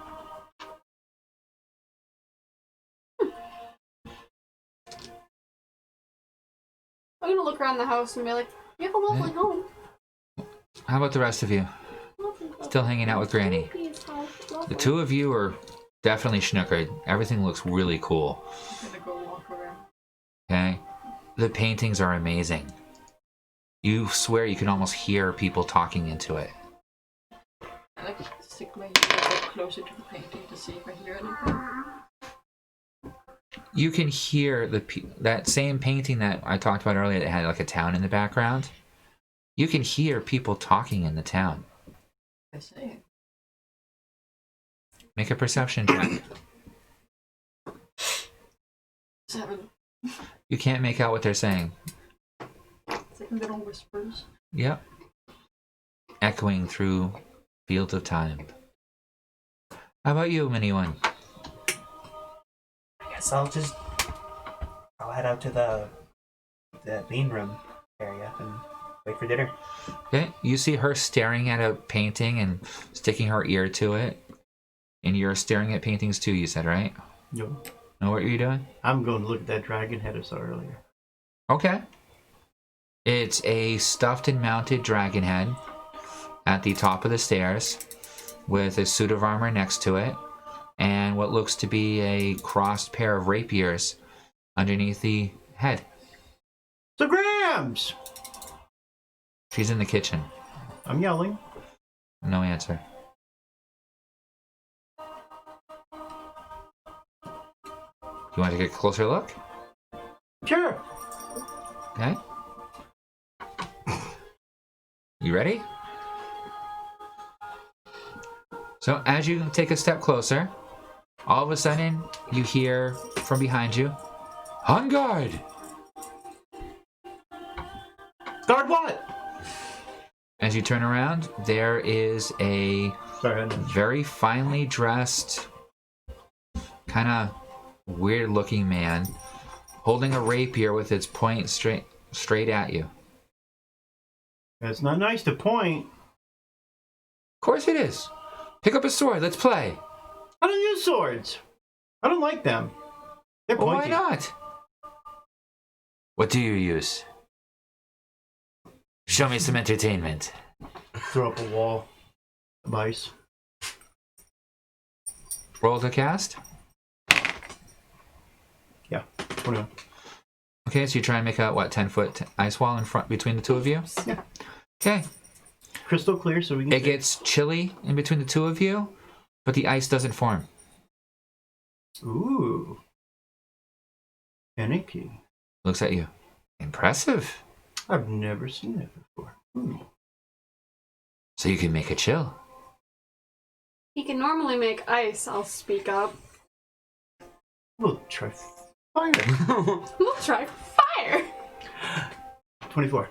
I'm gonna look around the house and be like, you have a lovely home. How about the rest of you? Still hanging out with Granny? The two of you are definitely schnookered. Everything looks really cool. I'm gonna go walk around. Okay? The paintings are amazing. You swear you can almost hear people talking into it. I like to stick my ear a bit closer to the painting to see if I hear anything. You can hear that same painting that I talked about earlier that had like a town in the background. You can hear people talking in the town. I say. Make a perception check. 7. You can't make out what they're saying. It's like little whispers. Yep. Echoing through fields of time. How about you, mini one? I guess I'll head out to the bean room area and wait for dinner. Okay, you see her staring at a painting and sticking her ear to it. And you're staring at paintings too, you said, right? Yo, Know what you're doing? I'm going to look at that dragon head I saw earlier. Okay. It's a stuffed and mounted dragon head at the top of the stairs with a suit of armor next to it and what looks to be a crossed pair of rapiers underneath the head. So Grams! She's in the kitchen. I'm yelling. No answer. You want to take a closer look? Sure. Okay. You ready? So as you take a step closer, all of a sudden you hear from behind you, "On guard!" Guard what? As you turn around, there is a Sorry, I didn't. very finely dressed, kind of weird looking man holding a rapier with its point straight at you. It's not nice to point. Of course it is. Pick up a sword, let's play. I don't use swords. I don't like them. They're Well, why pointy. not? What do you use? Show me some entertainment. Throw up a wall of ice. Roll to cast. Yeah. 21. Okay, so you try and make a, 10-foot ice wall in front between the two of you? Yeah. Okay. Crystal clear so we can It see. gets chilly in between the two of you, but the ice doesn't form. Ooh. Finicky. Looks at you. Impressive. I've never seen that before. So you can make a chill. He can normally make ice, I'll speak up. We'll try fire. We'll try fire! 24.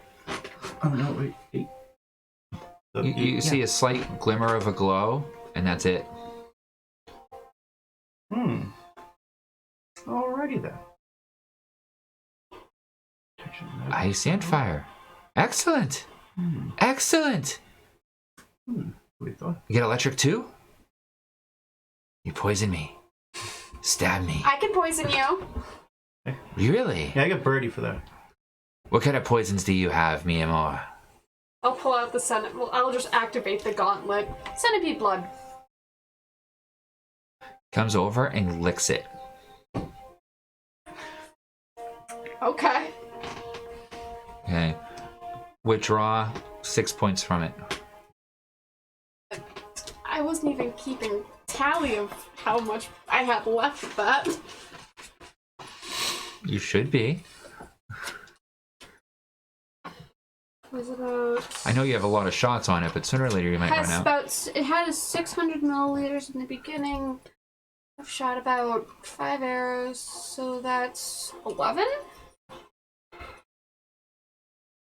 Oh no, wait. 8. So You see a slight glimmer of a glow, and that's it. Alrighty then. Ice and fire. Excellent. Excellent. What do you thought? You get electric too? You poison me. Stab me. I can poison you. Really? Yeah, I got birdie for that. What kind of poisons do you have, Miyamura? I'll pull out the centipede. Well, I'll just activate the gauntlet. Centipede blood. Comes over and licks it. Okay. Okay. Withdraw 6 points from it. I wasn't even keeping tally of how much I had left of that. You should be. Was about... I know you have a lot of shots on it, but sooner or later you might run out. It had 600 milliliters in the beginning. I've shot about 5 arrows, so that's 11?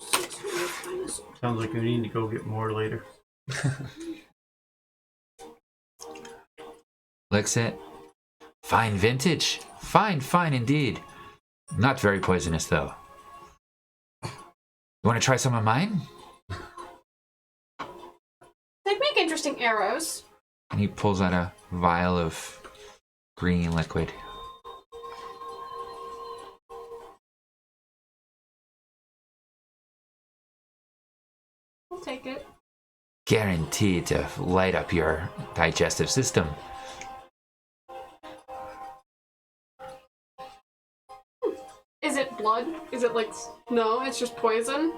600 minus... Sounds like we need to go get more later. Licks it. Fine vintage. Fine indeed. Not very poisonous, though. You want to try some of mine? They make interesting arrows. And he pulls out a vial of green liquid. I'll take it. Guaranteed to light up your digestive system. Is it blood? Is it like... No, it's just poison?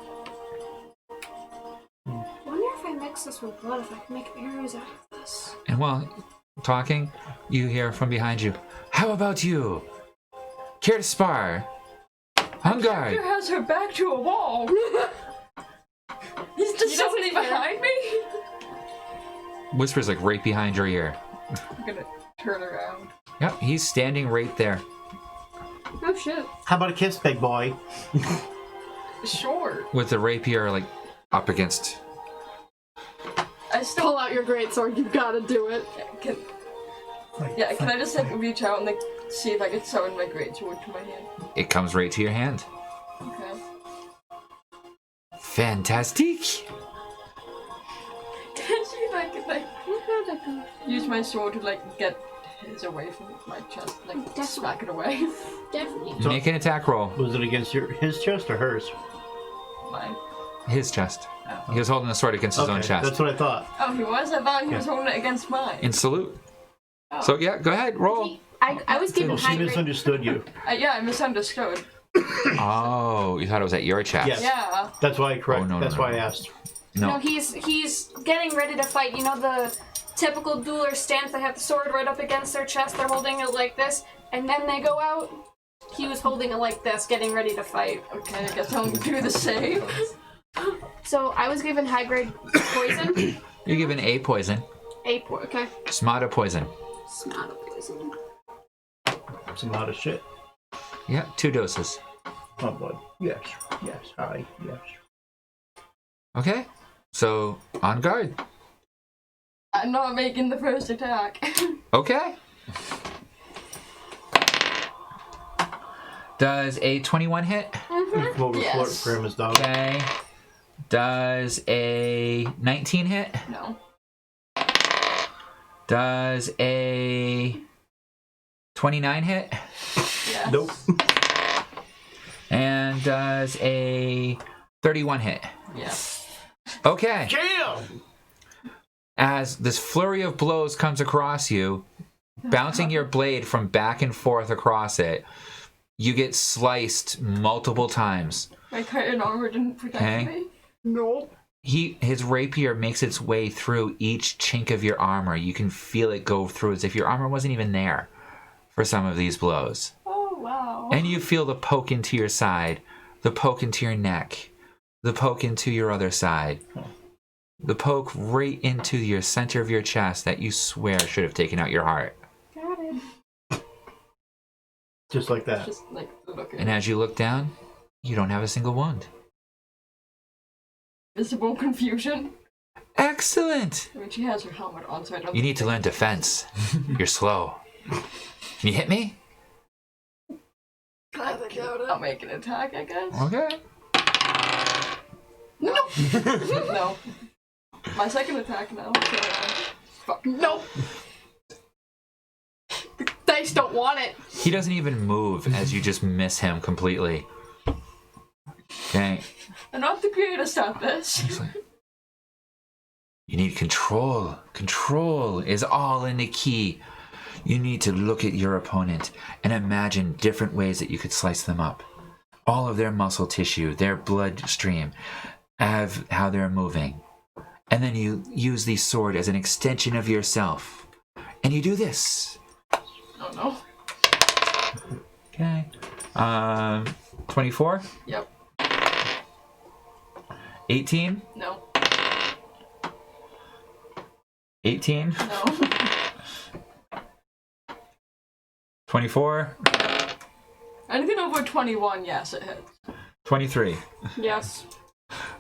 I wonder if I mix this with blood, if I can make arrows out of this. And while talking, you hear from behind you, "How about you? Care to spar? On guard." Character has her back to a wall. He's just somebody behind me. Whispers like right behind your ear. I'm gonna turn around. Yep, he's standing right there. Oh shit. How about a kiss, big boy? Sure. With the rapier like up against. I still Pull out your greatsword, you've gotta do it. can. Yeah, can I just like reach out and like see if I can summon my greatsword to my hand? It comes right to your hand. Okay. Fantastique! Can you see if I can like use my sword to like get his away from my chest, like Definitely. smack it away? Definitely. So- Make an attack roll. Was it against his chest or hers? Mine. His chest. He was holding the sword against his own chest. That's what I thought. Oh, he was? I thought he was Yeah. holding it against mine. In salute. Oh. So yeah, go ahead, roll. I was given Well, she high grade. misunderstood you. Yeah, I misunderstood. Oh, you thought it was at your chest. Yes. Yeah. That's why I correct. Oh, no, That's no, why no. I asked. No. No, he's getting ready to fight. You know the typical dueler stance. They have the sword right up against their chest. They're holding it like this, and then they go out. He was holding it like this, getting ready to fight. Okay, I guess I'll do the same. So I was given high grade poison. You're given a poison. Okay. Smada poison. Smada poison. It's a lot of shit. Yeah, 2 doses. Oh, boy. Yes. Yes. Hi. Yes. Okay. So, on guard. I'm not making the first attack. Okay. Does a 21 hit? Come over Yes. for him as dog. Okay. Does a 19 hit? No. Does a 29 hit? Yes. Nope. And does a 31 hit? Yes. Okay. Jam! As this flurry of blows comes across you, bouncing your blade from back and forth across it, you get sliced multiple times. My curtain armor didn't protect Okay. me. No. His rapier makes its way through each chink of your armor. You can feel it go through as if your armor wasn't even there for some of these blows. Oh, wow. And you feel the poke into your side, the poke into your neck, the poke into your other side, the poke right into your center of your chest that you swear should have taken out your heart. Got it. Just like that. Just like looking. And as you look down, you don't have a single wound. Visible confusion. Excellent! I mean, she has her helmet on, so I don't. You need to learn defense. You're slow. Can you hit me? I'll make an attack, I guess. Okay. No. No. My second attack now. So, fuck. Nope. The dice don't want it. He doesn't even move as you just miss him completely. Okay. I'm not the greatest at this. He's like, you need control. Control is all in the key. You need to look at your opponent and imagine different ways that you could slice them up. All of their muscle tissue, their bloodstream, how they're moving. And then you use the sword as an extension of yourself. And you do this. Oh no. Okay. 24? Yep. 18? No. 18? No. 24? Anything over 21, yes, it hits. 23. Yes.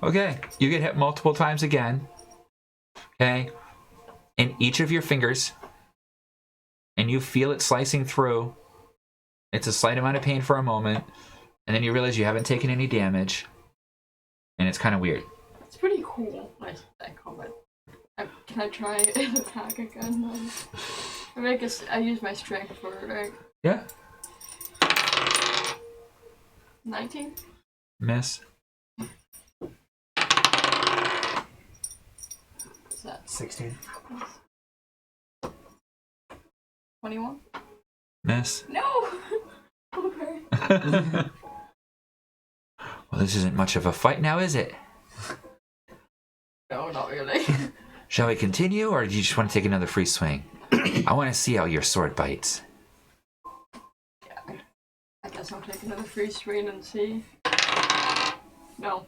Okay, you get hit multiple times again. Okay, in each of your fingers, and you feel it slicing through. It's a slight amount of pain for a moment, and then you realize you haven't taken any damage, and it's kind of weird. It's pretty cool. Nice comment. Can I try an attack again? I mean, I guess I use my strength for it, right? Yeah. 19? Miss. What's that? 16. 21? Miss. No! Okay. Well, this isn't much of a fight now, is it? No, not really. Shall we continue, or do you just want to take another free swing? I want to see how your sword bites. Yeah, I guess I'll take another free swing and see. No.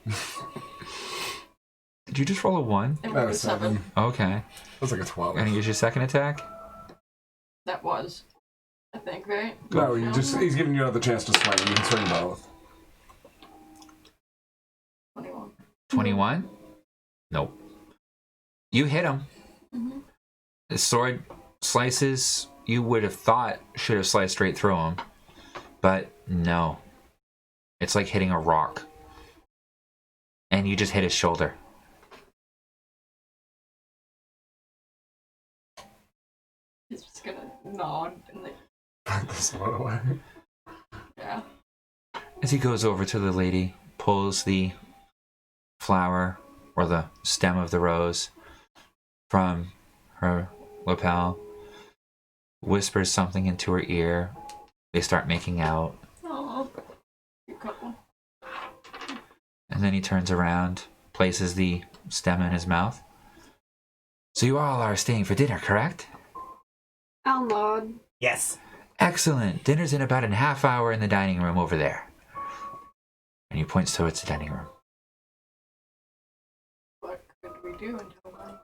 Did you just roll a 1? It That was was 7. 7. Okay. That's like a 12. And use your second attack? That was. I think, right? No, he's giving you another chance to swing. You can swing both. 21. 21? Nope. You hit him. Mm-hmm. The sword slices, you would have thought should have sliced straight through him. But no. It's like hitting a rock. And you just hit his shoulder. He's just gonna nod and like, This one away. yeah. As he goes over to the lady, pulls the flower or the stem of the rose from her lapel, whispers something into her ear. They start making out, Oh, good couple. and then he turns around, places the stem in his mouth. So you all are staying for dinner, correct? I'll nod. Yes. Excellent. Dinner's in about a half hour in the dining room over there. And he points towards the dining room. What could we do until then?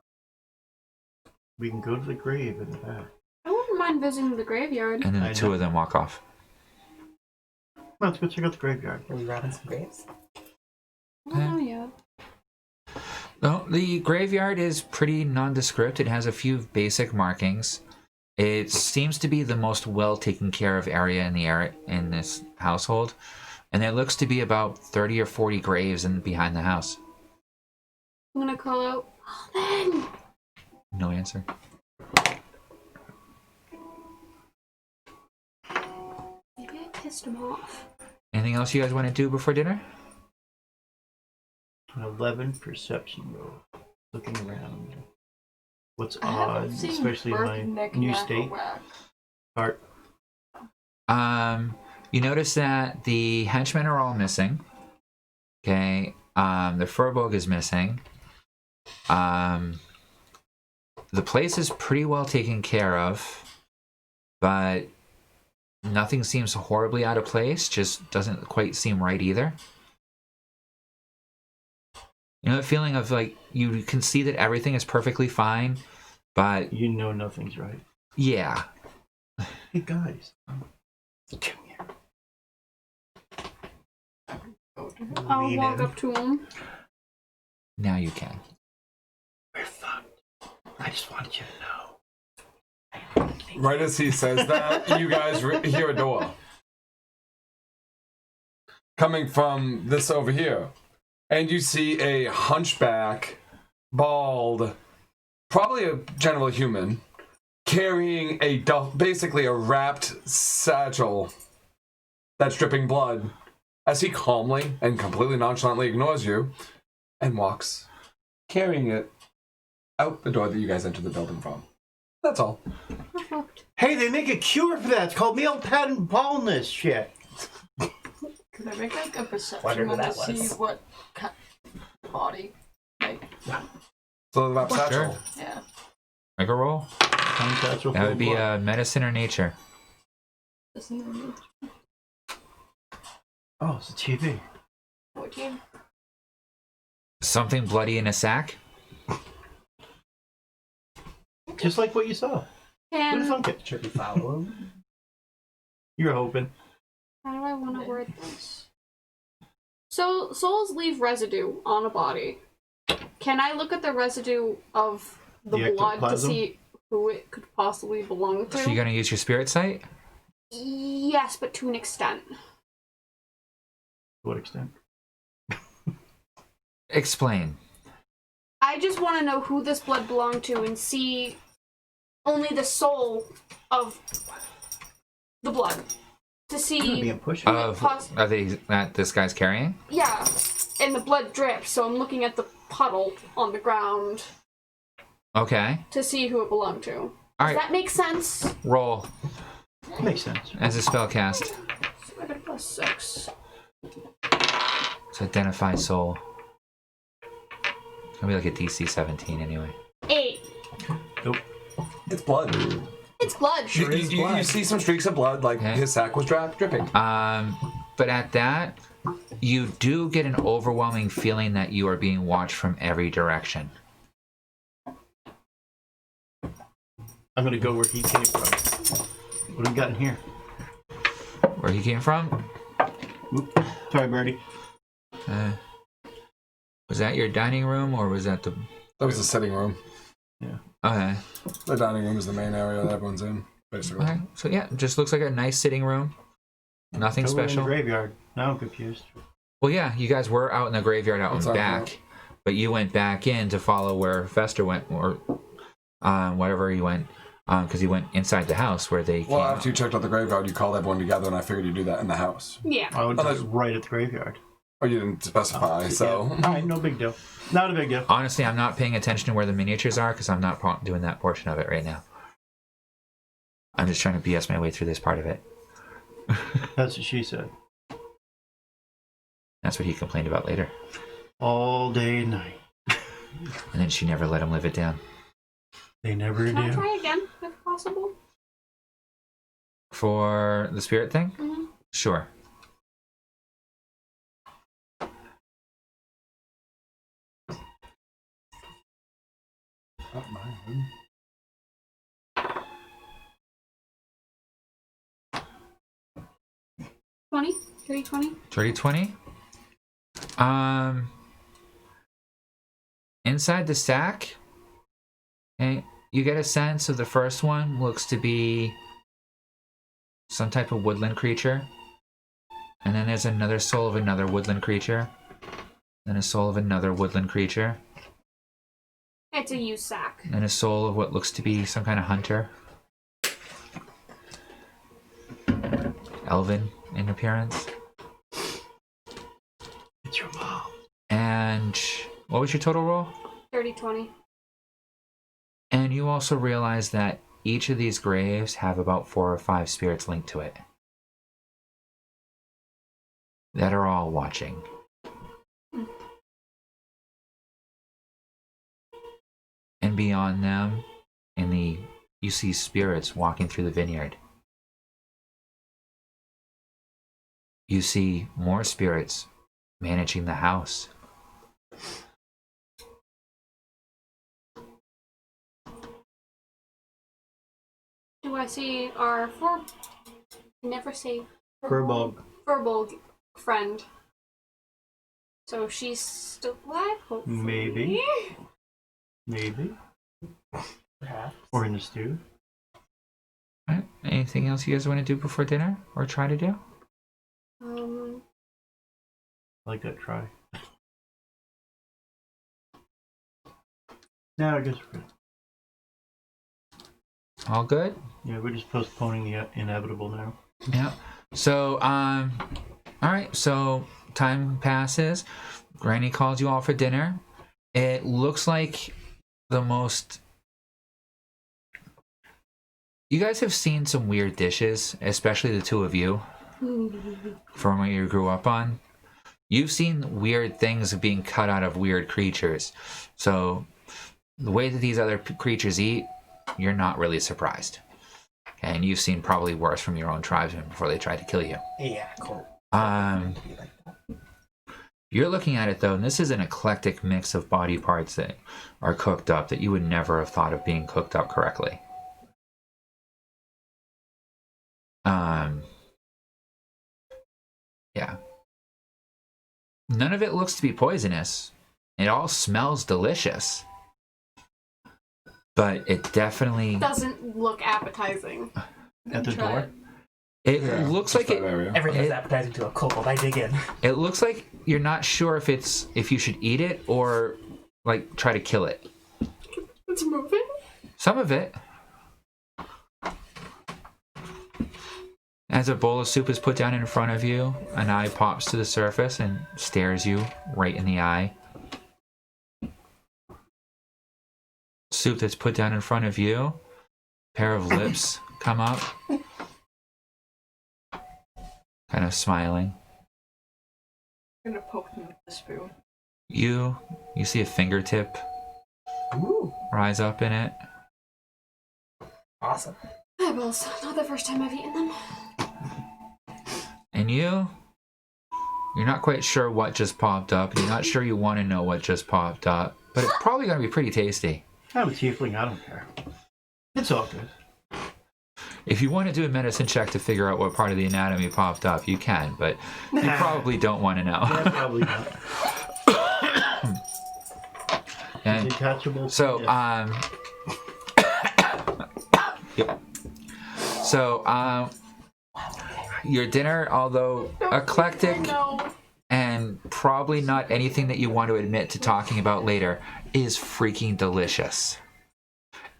We can go to the grave in the back. I wouldn't mind visiting the graveyard. And then I the two know. of them walk off. Let's go check out the graveyard. Are we robbing some graves? Oh, yeah. No, the graveyard is pretty nondescript. It has a few basic markings. It seems to be the most well taken care of area in this household, and there looks to be about 30 or 40 graves behind the house. I'm gonna call out, Alden! No answer. Maybe I pissed him off. Anything else you guys want to do before dinner? An 11 perception roll. Looking around. What's I odd, haven't seen especially in Burke my neck new knack or state, whack. heart. You notice that the henchmen are all missing. Okay. The Furbolg is missing. The place is pretty well taken care of, but nothing seems horribly out of place. Just doesn't quite seem right either. You know, the feeling of like you can see that everything is perfectly fine, but You know nothing's right. yeah. Hey guys. Go to him. I'll Lean walk in. up to him. Now you can. We're fucked. I just wanted you to know. Right as he says that, you guys hear a door coming from this over here. And you see a hunchback, bald, probably a general human, carrying basically a wrapped satchel that's dripping blood as he calmly and completely nonchalantly ignores you and walks, carrying it out the door that you guys entered the building from. That's all. Perfect. Hey, they make a cure for that. It's called male pattern baldness shit. Could I make like a perception Wondered roll what to that see was. what body? Like, So the map satchel. Sure. yeah. Make a roll. Contacts with That would be blood. medicine or nature. Isn't it Oh, it's a TV. 14? Something bloody in a sack. Just like what you saw. Who'd have And thunk it? Should we follow him? You were hoping. how do I want to word this? So souls leave residue on a body. Can I look at the residue of the The blood to ectoplasm? see who it could possibly belong to? So you're gonna use your spirit sight? Yes, but to an extent. To what extent? Explain. I just want to know who this blood belonged to and see only the soul of the blood. To You're see, being pushy. That this guy's carrying? yeah, and the blood drips, so I'm looking at the puddle on the ground Okay. to see who it belonged to. Does Alright, that make sense? roll Makes sense. as a spell cast. So I got a +6. To identify soul. It's gonna be like a DC 17 anyway. 8. Nope. It's blood. It's blood. You, is you blood. see some streaks of blood, like Okay. his sack was dripping. But at that, you do get an overwhelming feeling that you are being watched from every direction. I'm gonna go where he came from. What do we got in here? Where he came from? Oop. Sorry, Birdie. Was that your dining room or was that the... That was the sitting room. Okay. The dining room is the main area that everyone's in, basically. Okay. So yeah, just looks like a nice sitting room. Nothing Go in the special. graveyard. Now I'm confused. Well, yeah, you guys were out in the graveyard out What's and that back, but you went back in to follow where Fester went, or wherever he went, because he went inside the house where they Well, came after you checked out the graveyard, you called everyone together, and I figured you'd do that in the house. Yeah. I would Unless- just right at the graveyard. Or you didn't specify, so. Yeah. Alright, no big deal. Not a big deal. Honestly, I'm not paying attention to where the miniatures are because I'm not doing that portion of it right now. I'm just trying to BS my way through this part of it. That's what she said. That's what he complained about later. All day and night. And then she never let him live it down. They never Can I do. try again, if possible? For the spirit thing? Mm-hmm. Sure. Not mine. 20? 320? 30-20. Inside the stack, okay, you get a sense of the first one looks to be some type of woodland creature. And then there's another soul of another woodland creature. Then a soul of another woodland creature. It's a used sack. And a soul of what looks to be some kind of hunter. Elven in appearance. It's your mom. And what was your total roll? 30-20. And you also realize that each of these graves have about 4 or 5 spirits linked to it. That are all watching. And beyond them, you see spirits walking through the vineyard. You see more spirits managing the house. Do I see our never say Furbog. Furbog friend? So she's still alive, hopefully. Maybe. Maybe. Perhaps. Or in the stew. Alright, anything else you guys want to do before dinner? Or try to do? I like that try. Now I guess we're good. All good? Yeah, we're just postponing the inevitable now. Yeah. So, All right, so time passes. Granny calls you all for dinner. It looks like the most... You guys have seen some weird dishes, especially the two of you, from what you grew up on. You've seen weird things being cut out of weird creatures. So the way that these other creatures eat, you're not really surprised. And you've seen probably worse from your own tribesmen before they tried to kill you. Yeah, cool. You're looking at it though, and this is an eclectic mix of body parts that are cooked up that you would never have thought of being cooked up correctly. Yeah. None of it looks to be poisonous. It all smells delicious. But it definitely Doesn't look appetizing. At the Try door? it. it looks like it Everything's appetizing to a kobold. I dig in. it looks like you're not sure if you should eat it or like try to kill it. It's moving? Some of it. As a bowl of soup is put down in front of you, an eye pops to the surface and stares you right in the eye. Soup that's put down in front of you, pair of lips come up, kind of smiling. I'm gonna poke him with the spoon. You see a fingertip Ooh, rise up in it. awesome. Eyeballs. Not the first time I've eaten them. And you're not quite sure what just popped up. You're not sure you want to know what just popped up, but it's probably going to be pretty tasty. I'm a tiefling, I don't care. It's all good. If you want to do a medicine check to figure out what part of the anatomy popped up, you can, but you probably don't want to know. Yeah, probably not. And Is it catchable? so, Yes. yep. So, your dinner, although eclectic No. and probably not anything that you want to admit to talking about later, is freaking delicious.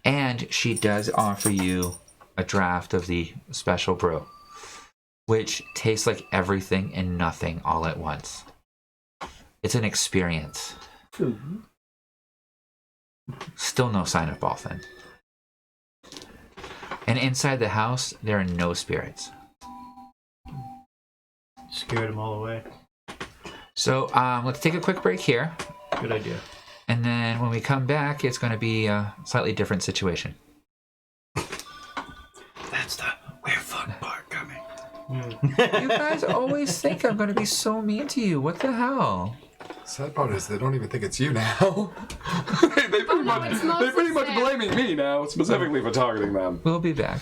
And she does offer you a draft of the special brew, which tastes like everything and nothing all at once. It's an experience. Still no sign of Balthan. And inside the house, there are no spirits. Scared them all away. So let's take a quick break here. Good idea. And then when we come back, it's going to be a slightly different situation. That's the we're fun part coming. You guys always think I'm going to be so mean to you. What the hell? Sad part is they don't even think it's you now. they pretty no, it's much mostly blaming Sam. me now, specifically for targeting them. We'll be back.